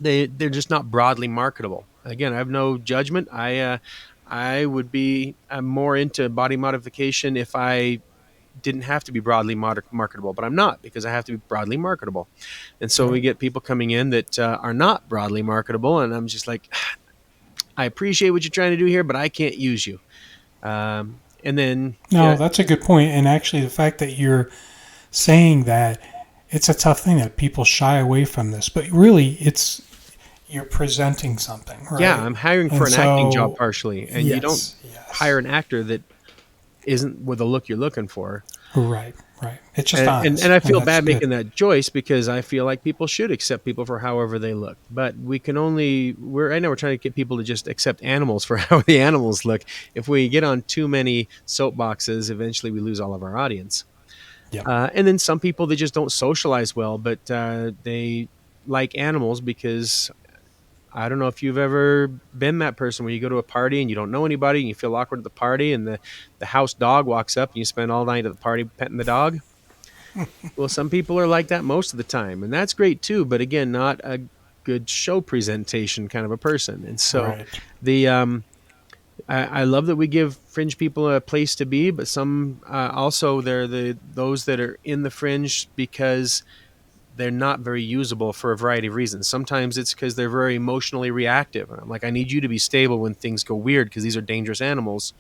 they're just not broadly marketable. Again, I have no judgment. I would be more into body modification if I didn't have to be broadly marketable, but I'm not, because I have to be broadly marketable. And so we get people coming in that are not broadly marketable, and I'm just like, I appreciate what you're trying to do here, but I can't use you. And then that's a good point. And actually, the fact that you're saying that, it's a tough thing that people shy away from this, but really you're presenting something, right? Yeah, I'm hiring for an acting job partially, and you don't hire an actor that isn't with the look you're looking for. Right. It's just honest. And I feel bad making that choice, because I feel like people should accept people for however they look. But we can right now we're trying to get people to just accept animals for how the animals look. If we get on too many soapboxes, eventually we lose all of our audience. And then some people, they just don't socialize well, but they like animals because, I don't know if you've ever been that person where you go to a party and you don't know anybody and you feel awkward at the party, and the house dog walks up and you spend all night at the party petting the dog. Well, some people are like that most of the time, and that's great too, but again, not a good show presentation kind of a person. And so I love that we give fringe people a place to be, but some also they're those that are in the fringe because they're not very usable for a variety of reasons. Sometimes it's because they're very emotionally reactive. And I'm like, I need you to be stable when things go weird, because these are dangerous animals.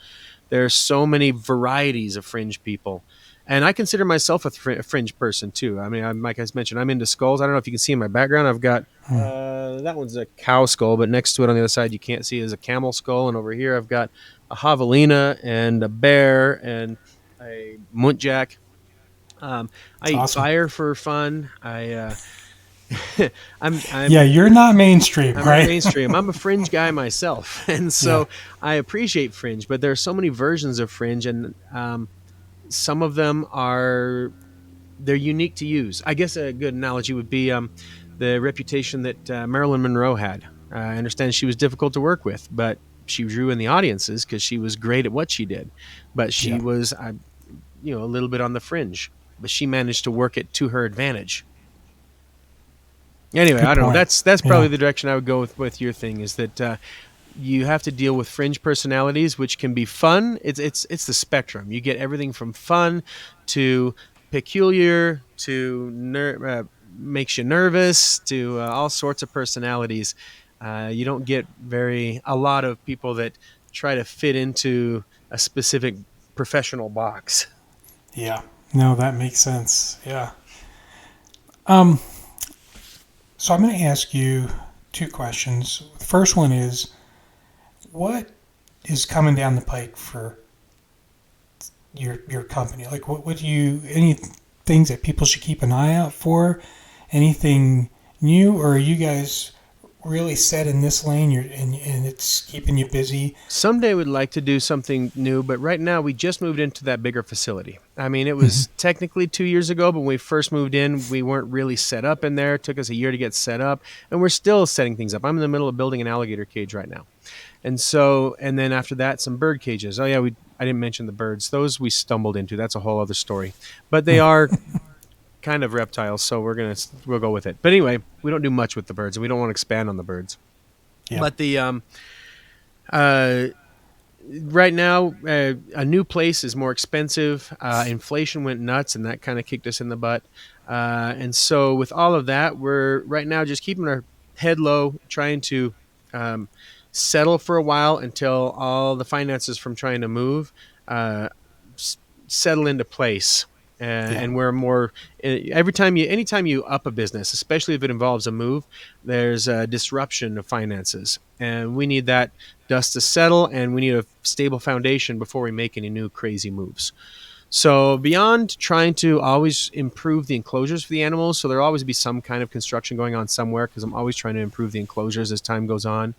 There are so many varieties of fringe people. And I consider myself a fringe person too. I mean, like I mentioned, I'm into skulls. I don't know if you can see in my background, I've got, that one's a cow skull, but next to it on the other side, you can't see, is a camel skull. And over here, I've got a javelina and a bear and a muntjac. I eat fire for fun. I'm you're not mainstream, I'm right? not mainstream. I'm a fringe guy myself, and so I appreciate fringe. But there are so many versions of fringe, and some of them they're unique to use. I guess a good analogy would be the reputation that Marilyn Monroe had. I understand she was difficult to work with, but she drew in the audiences because she was great at what she did. But she was, a little bit on the fringe. But she managed to work it to her advantage. Anyway, Good I don't know. point. That's probably the direction I would go with your thing. Is that you have to deal with fringe personalities, which can be fun. It's the spectrum. You get everything from fun to peculiar to makes you nervous to all sorts of personalities. You don't get a lot of people that try to fit into a specific professional box. Yeah. No, that makes sense. Yeah. So I'm going to ask you two questions. The first one is, what is coming down the pike for your company? Like, what do you, any things that people should keep an eye out for? Anything new, or are you guys really set in this lane and it's keeping you busy? Someday we'd like to do something new, but right now we just moved into that bigger facility. I mean, it was technically 2 years ago, but when we first moved in, we weren't really set up in there. It took us a year to get set up, and we're still setting things up. I'm in the middle of building an alligator cage right now. And then after that, some bird cages. Oh yeah, I didn't mention the birds. Those we stumbled into. That's a whole other story. But they are kind of reptiles, so we'll go with it. But anyway, we don't do much with the birds, and we don't want to expand on the birds. Yeah. But the right now, a new place is more expensive. Inflation went nuts, and that kind of kicked us in the butt. And so with all of that, we're right now just keeping our head low, trying to settle for a while until all the finances from trying to move settle into place. And we're more anytime you up a business, especially if it involves a move, there's a disruption of finances, and we need that dust to settle, and we need a stable foundation before we make any new crazy moves. So beyond trying to always improve the enclosures for the animals, so there'll always be some kind of construction going on somewhere, because I'm always trying to improve the enclosures as time goes on.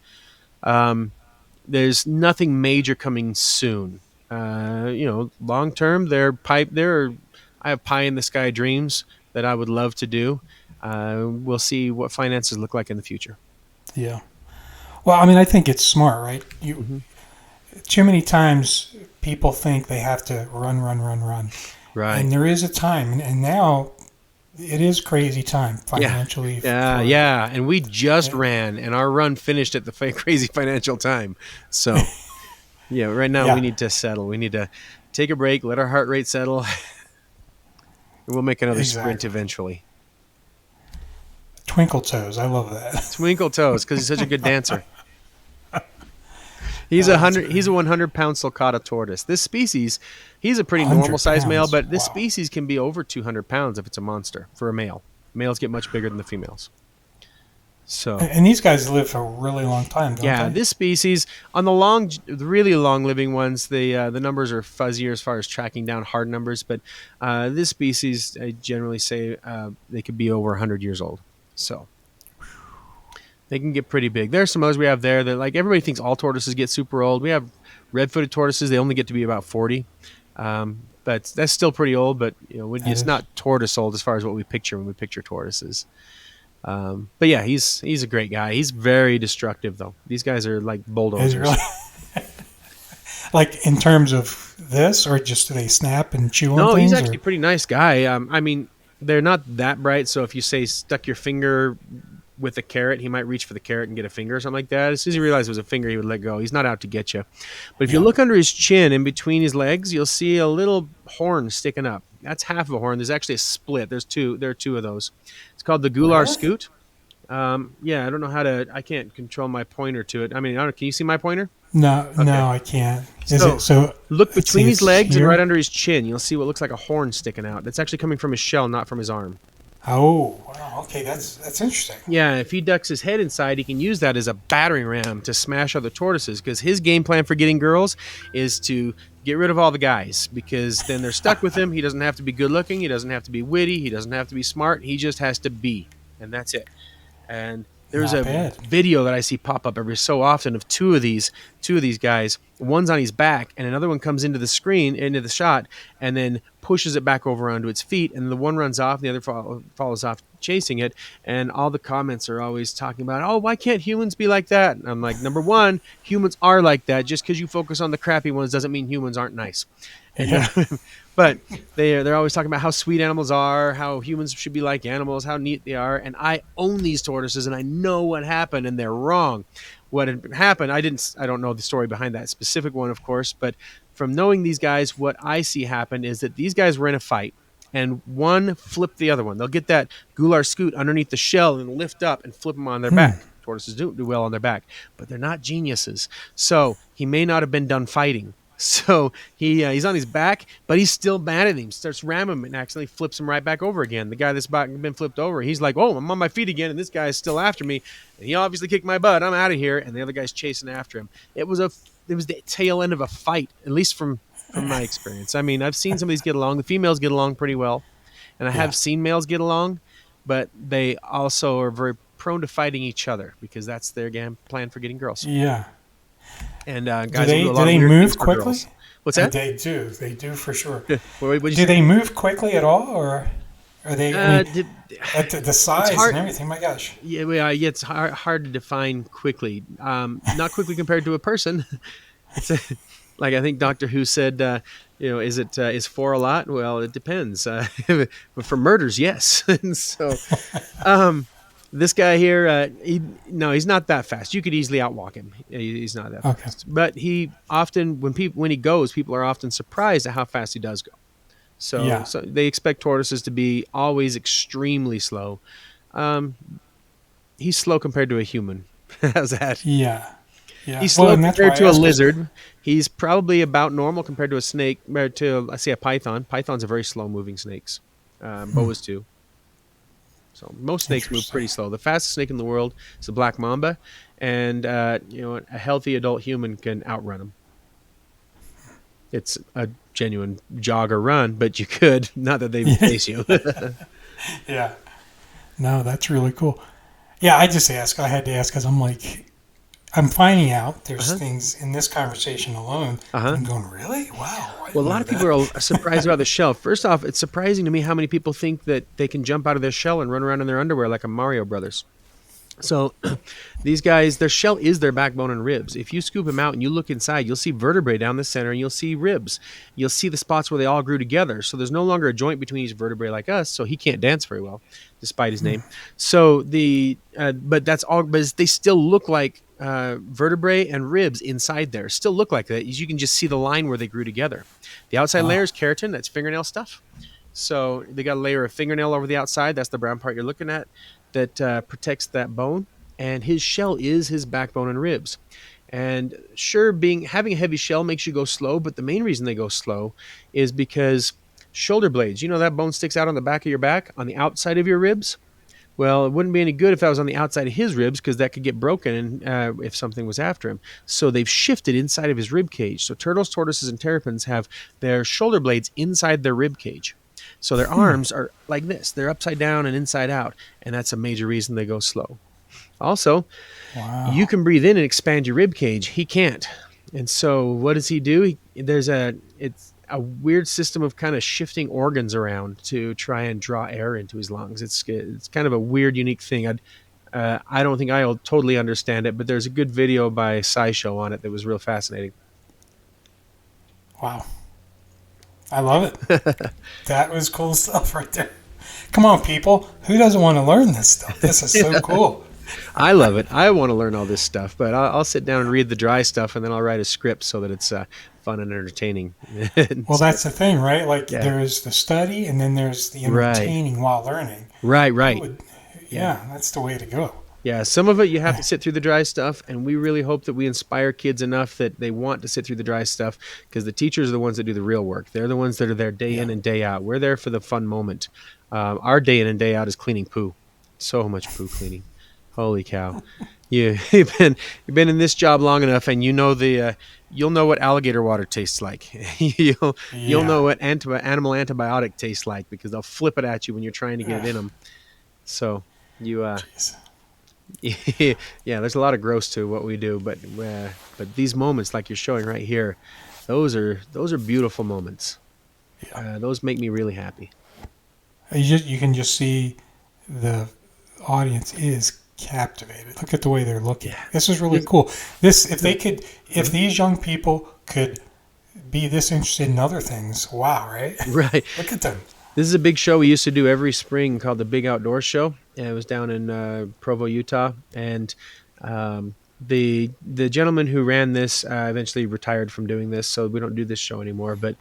There's nothing major coming soon. Long term, I have pie in the sky dreams that I would love to do. We'll see what finances look like in the future. Yeah. Well, I mean, I think it's smart, right? Too many times people think they have to run. Right. And there is a time, and now it is crazy time financially. Yeah. And we just ran, and our run finished at the crazy financial time. So, right now we need to settle. We need to take a break, let our heart rate settle. We'll make another sprint eventually. Twinkle Toes, I love that. Twinkle Toes, because he's such a good dancer. He's a 100-pound sulcata tortoise. This species, he's a pretty normal sized male, but this species can be over 200 pounds if it's a monster for a male. Males get much bigger than the females. So, and these guys live for a really long time, don't they? This species, on the really long living ones, the numbers are fuzzier as far as tracking down hard numbers, but this species, I generally say they could be over 100 years old. So they can get pretty big. There's some others we have there that, like, everybody thinks all tortoises get super old. We have red-footed tortoises. They only get to be about 40. But that's still pretty old, but it's not tortoise old as far as what we picture when we picture tortoises. But yeah, he's a great guy. He's very destructive, though. These guys are like bulldozers. Really? Like in terms of this, or just do they snap and chew on things? No, he's actually a pretty nice guy. I mean, they're not that bright, so if you say stuck your finger with a carrot, he might reach for the carrot and get a finger or something like that. As soon as he realized it was a finger, he would let go. He's not out to get you. But if you look under his chin, in between his legs, you'll see a little horn sticking up. That's half of a horn. There's actually a split. There are two of those. It's called the gular scoot. I don't know how to. I can't control my pointer to it. I mean, can you see my pointer? No, I can't. So look between his legs and right under his chin. You'll see what looks like a horn sticking out. That's actually coming from his shell, not from his arm. Oh, wow. Okay, that's interesting. Yeah, if he ducks his head inside, he can use that as a battering ram to smash other tortoises, because his game plan for getting girls is to get rid of all the guys, because then they're stuck with him. He doesn't have to be good looking. He doesn't have to be witty. He doesn't have to be smart. He just has to be, and that's it. And there's a video that I see pop up every so often of two of these guys. One's on his back, and another one comes into the shot, and then pushes it back over onto its feet, and the one runs off, and the other follows off chasing it, and all the comments are always talking about, oh, why can't humans be like that? And I'm like, number one, humans are like that. Just because you focus on the crappy ones doesn't mean humans aren't nice. And Yeah. but they're always talking about how sweet animals are, how humans should be like animals, how neat they are. And I own these tortoises, and I know what happened, and they're wrong. What had happened, I don't know the story behind that specific one, of course, but from knowing these guys, what I see happen is that these guys were in a fight, and one flipped the other one. They'll get that gular scoot underneath the shell and lift up and flip them on their back. Tortoises do well on their back, but they're not geniuses. So he may not have been done fighting. So he's on his back, but he's still mad at him. Starts ramming him and accidentally flips him right back over again. The guy that's been flipped over, he's like, oh, I'm on my feet again, and this guy is still after me. And he obviously kicked my butt. I'm out of here. And the other guy's chasing after him. It was the tail end of a fight, at least from my experience. I mean, I've seen some of these get along. The females get along pretty well, and I have seen males get along, but they also are very prone to fighting each other because that's their plan for getting girls. Yeah. And guys, do they move quickly? Girls. What's that? They do for sure. Do they move quickly at all, or are they at the size and everything? My gosh. Yeah, it's hard to define quickly. Not quickly compared to a person. Like I think Doctor Who said, is 4 a lot? Well, it depends. But for murders, yes. And so, this guy here, he's not that fast. You could easily outwalk him. He's not that fast. But he often, when he goes, people are often surprised at how fast he does go. So they expect tortoises to be always extremely slow. He's slow compared to a human. How's that? Yeah. He's slow compared to a lizard. He's probably about normal compared to a snake, compared to, let's say, a python. Pythons are very slow-moving snakes. Boas too. So most snakes move pretty slow. The fastest snake in the world is the black mamba, and a healthy adult human can outrun him. It's a genuine jog or run, but you could, not that they face you. Yeah. No, that's really cool. Yeah, I just ask. I had to ask because I'm finding out there's things in this conversation alone. I'm going, really? Wow. Well, a lot of people are surprised about the shell. First off, it's surprising to me how many people think that they can jump out of their shell and run around in their underwear like a Mario Brothers. So these guys, their shell is their backbone and ribs. If you scoop them out and you look inside, you'll see vertebrae down the center and you'll see ribs. You'll see the spots where they all grew together. So there's no longer a joint between each vertebrae like us. So he can't dance very well, despite his name. So but that's all. But they still look like vertebrae and ribs inside there. Still look like that. You can just see the line where they grew together. The outside layer is keratin. That's fingernail stuff. So they got a layer of fingernail over the outside. That's the brown part you're looking at. That protects that bone, and his shell is his backbone and ribs. And sure, having a heavy shell makes you go slow, but the main reason they go slow is because shoulder blades, that bone sticks out on the back of your back, on the outside of your ribs. Well, it wouldn't be any good if that was on the outside of his ribs because that could get broken if something was after him. So they've shifted inside of his rib cage. So turtles, tortoises, and terrapins have their shoulder blades inside their rib cage. So their arms are like this. They're upside down and inside out, and that's a major reason they go slow. Also, you can breathe in and expand your rib cage. He can't. And so what does he do? It's a weird system of kind of shifting organs around to try and draw air into his lungs. It's kind of a weird, unique thing. I don't think I'll totally understand it, but there's a good video by SciShow on it that was real fascinating. Wow. I love it. That was cool stuff right there. Come on, people. Who doesn't want to learn this stuff? This is so cool. I love it. I want to learn all this stuff, but I'll sit down and read the dry stuff, and then I'll write a script so that it's fun and entertaining. Well, that's the thing, right? There's the study, and then there's the entertaining while learning. Right. That's the way to go. Yeah, some of it you have to sit through the dry stuff, and we really hope that we inspire kids enough that they want to sit through the dry stuff because the teachers are the ones that do the real work. They're the ones that are there day in and day out. We're there for the fun moment. Our day in and day out is cleaning poo. So much poo cleaning. Holy cow. You've been in this job long enough, and you'll know what alligator water tastes like. You'll know what animal antibiotic tastes like because they'll flip it at you when you're trying to get it in them. So yeah, there's a lot of gross to what we do, but these moments like you're showing right here, those are beautiful moments. Those make me really happy. You can just see the audience is captivated. Look at the way they're looking. Yeah. This is really cool. If these young people could be this interested in other things, wow, right? Right. Look at them. This is a big show we used to do every spring called the Big Outdoor Show. And it was down in Provo, Utah. And the gentleman who ran this eventually retired from doing this, so we don't do this show anymore. But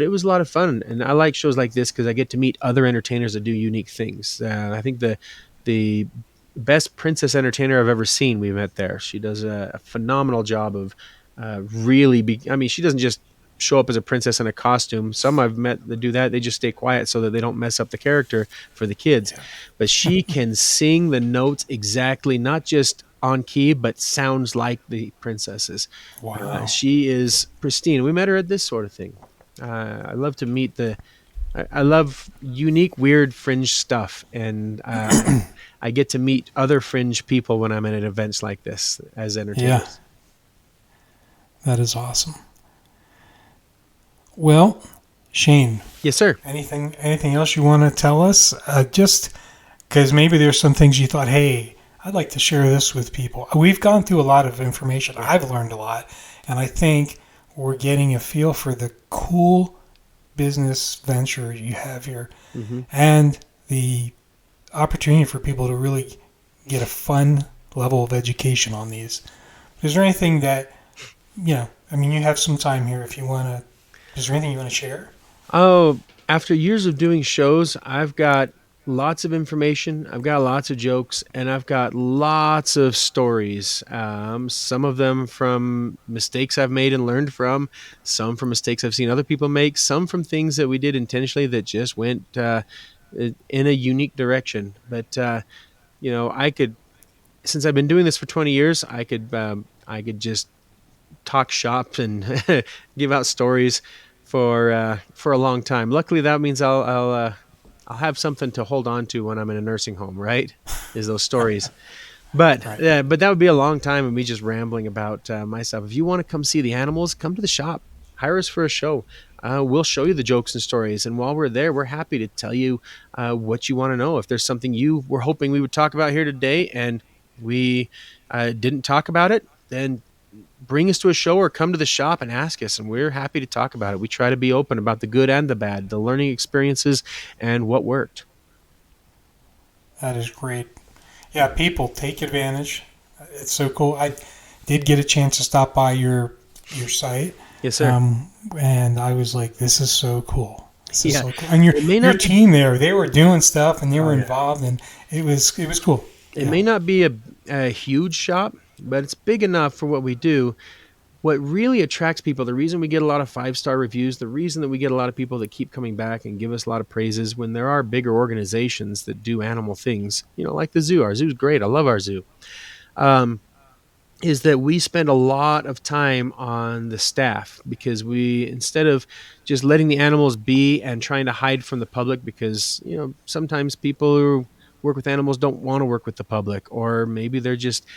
it was a lot of fun, and I like shows like this because I get to meet other entertainers that do unique things. I think the best princess entertainer I've ever seen we met there. She does a phenomenal job of she doesn't just show up as a princess in a costume. Some I've met that do that. They just stay quiet so that they don't mess up the character for the kids. Yeah. But she can sing the notes exactly, not just on key, but sounds like the princesses. Wow. She is pristine. We met her at this sort of thing. I love to meet I love unique, weird Fringe stuff. And I get to meet other Fringe people when I'm at events like this as entertainers. Yeah. That is awesome. Well, Shane. Yes, sir. Anything else you want to tell us? Just because maybe there's some things you thought, hey, I'd like to share this with people. We've gone through a lot of information. I've learned a lot. And I think we're getting a feel for the cool business venture you have here. Mm-hmm. And the opportunity for people to really get a fun level of education on these. Is there anything that, you have some time here if you want to. Is there anything you want to share? Oh, after years of doing shows, I've got lots of information. I've got lots of jokes, and I've got lots of stories. Some of them from mistakes I've made and learned from, some from mistakes I've seen other people make, some from things that we did intentionally that just went in a unique direction. But, I could, since I've been doing this for 20 years, I could just talk shop and give out stories for a long time. Luckily, that means I'll have something to hold on to when I'm in a nursing home, right? Is those stories. But right. But that would be a long time of me just rambling about myself. If you want to come see the animals, come to the shop. Hire us for a show. We'll show you the jokes and stories. And while we're there, we're happy to tell you what you want to know. If there's something you were hoping we would talk about here today and we didn't talk about it, then bring us to a show or come to the shop and ask us, and we're happy to talk about it. We try to be open about the good and the bad, the learning experiences, and what worked. That is great. Yeah, people, take advantage. It's so cool. I did get a chance to stop by your site. Yes, sir. And I was like, this is so cool. This is so cool. And your team there, they were doing stuff and they were involved, and it was cool. It may not be a huge shop, but it's big enough for what we do. What really attracts people, the reason we get a lot of 5-star reviews, the reason that we get a lot of people that keep coming back and give us a lot of praises when there are bigger organizations that do animal things, like the zoo. Our zoo's great. I love our zoo. Is that we spend a lot of time on the staff because we, instead of just letting the animals be and trying to hide from the public, because, sometimes people who work with animals don't want to work with the public, or maybe they're just,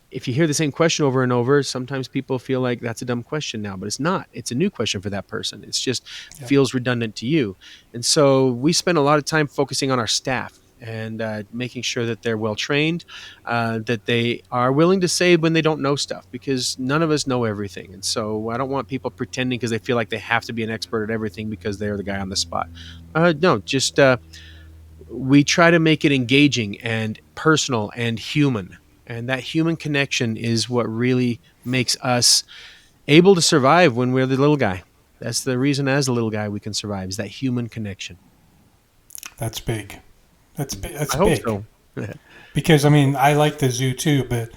if you hear the same question over and over, sometimes people feel like that's a dumb question now, but it's not. It's a new question for that person. It's just feels redundant to you. And so we spend a lot of time focusing on our staff and making sure that they're well trained, that they are willing to say when they don't know stuff, because none of us know everything. And so I don't want people pretending because they feel like they have to be an expert at everything because they're the guy on the spot. We try to make it engaging and personal and human. And that human connection is what really makes us able to survive when we're the little guy. That's the reason as a little guy we can survive, is that human connection. That's big. That's big. I hope so. Because, I like the zoo too, but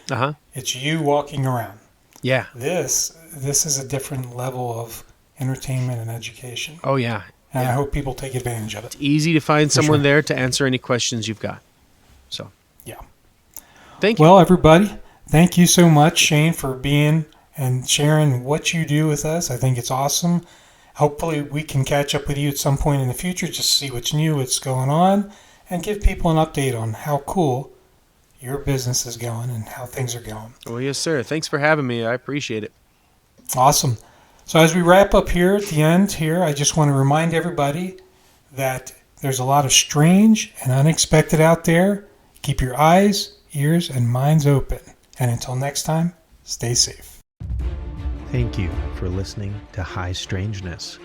it's you walking around. Yeah. This is a different level of entertainment and education. Oh, yeah. And I hope people take advantage of it. It's easy to find someone there to answer any questions you've got. So. Yeah. Thank you. Well, everybody, thank you so much, Shane, for being and sharing what you do with us. I think it's awesome. Hopefully, we can catch up with you at some point in the future, just see what's new, what's going on, and give people an update on how cool your business is going and how things are going. Well, yes, sir. Thanks for having me. I appreciate it. Awesome. So as we wrap up here at the end here, I just want to remind everybody that There's a lot of strange and unexpected out there. Keep your eyes, ears, and minds open. And until next time, stay safe. Thank you for listening to High Strangeness.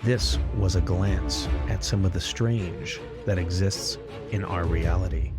This was a glance at some of the strange that exists in our reality.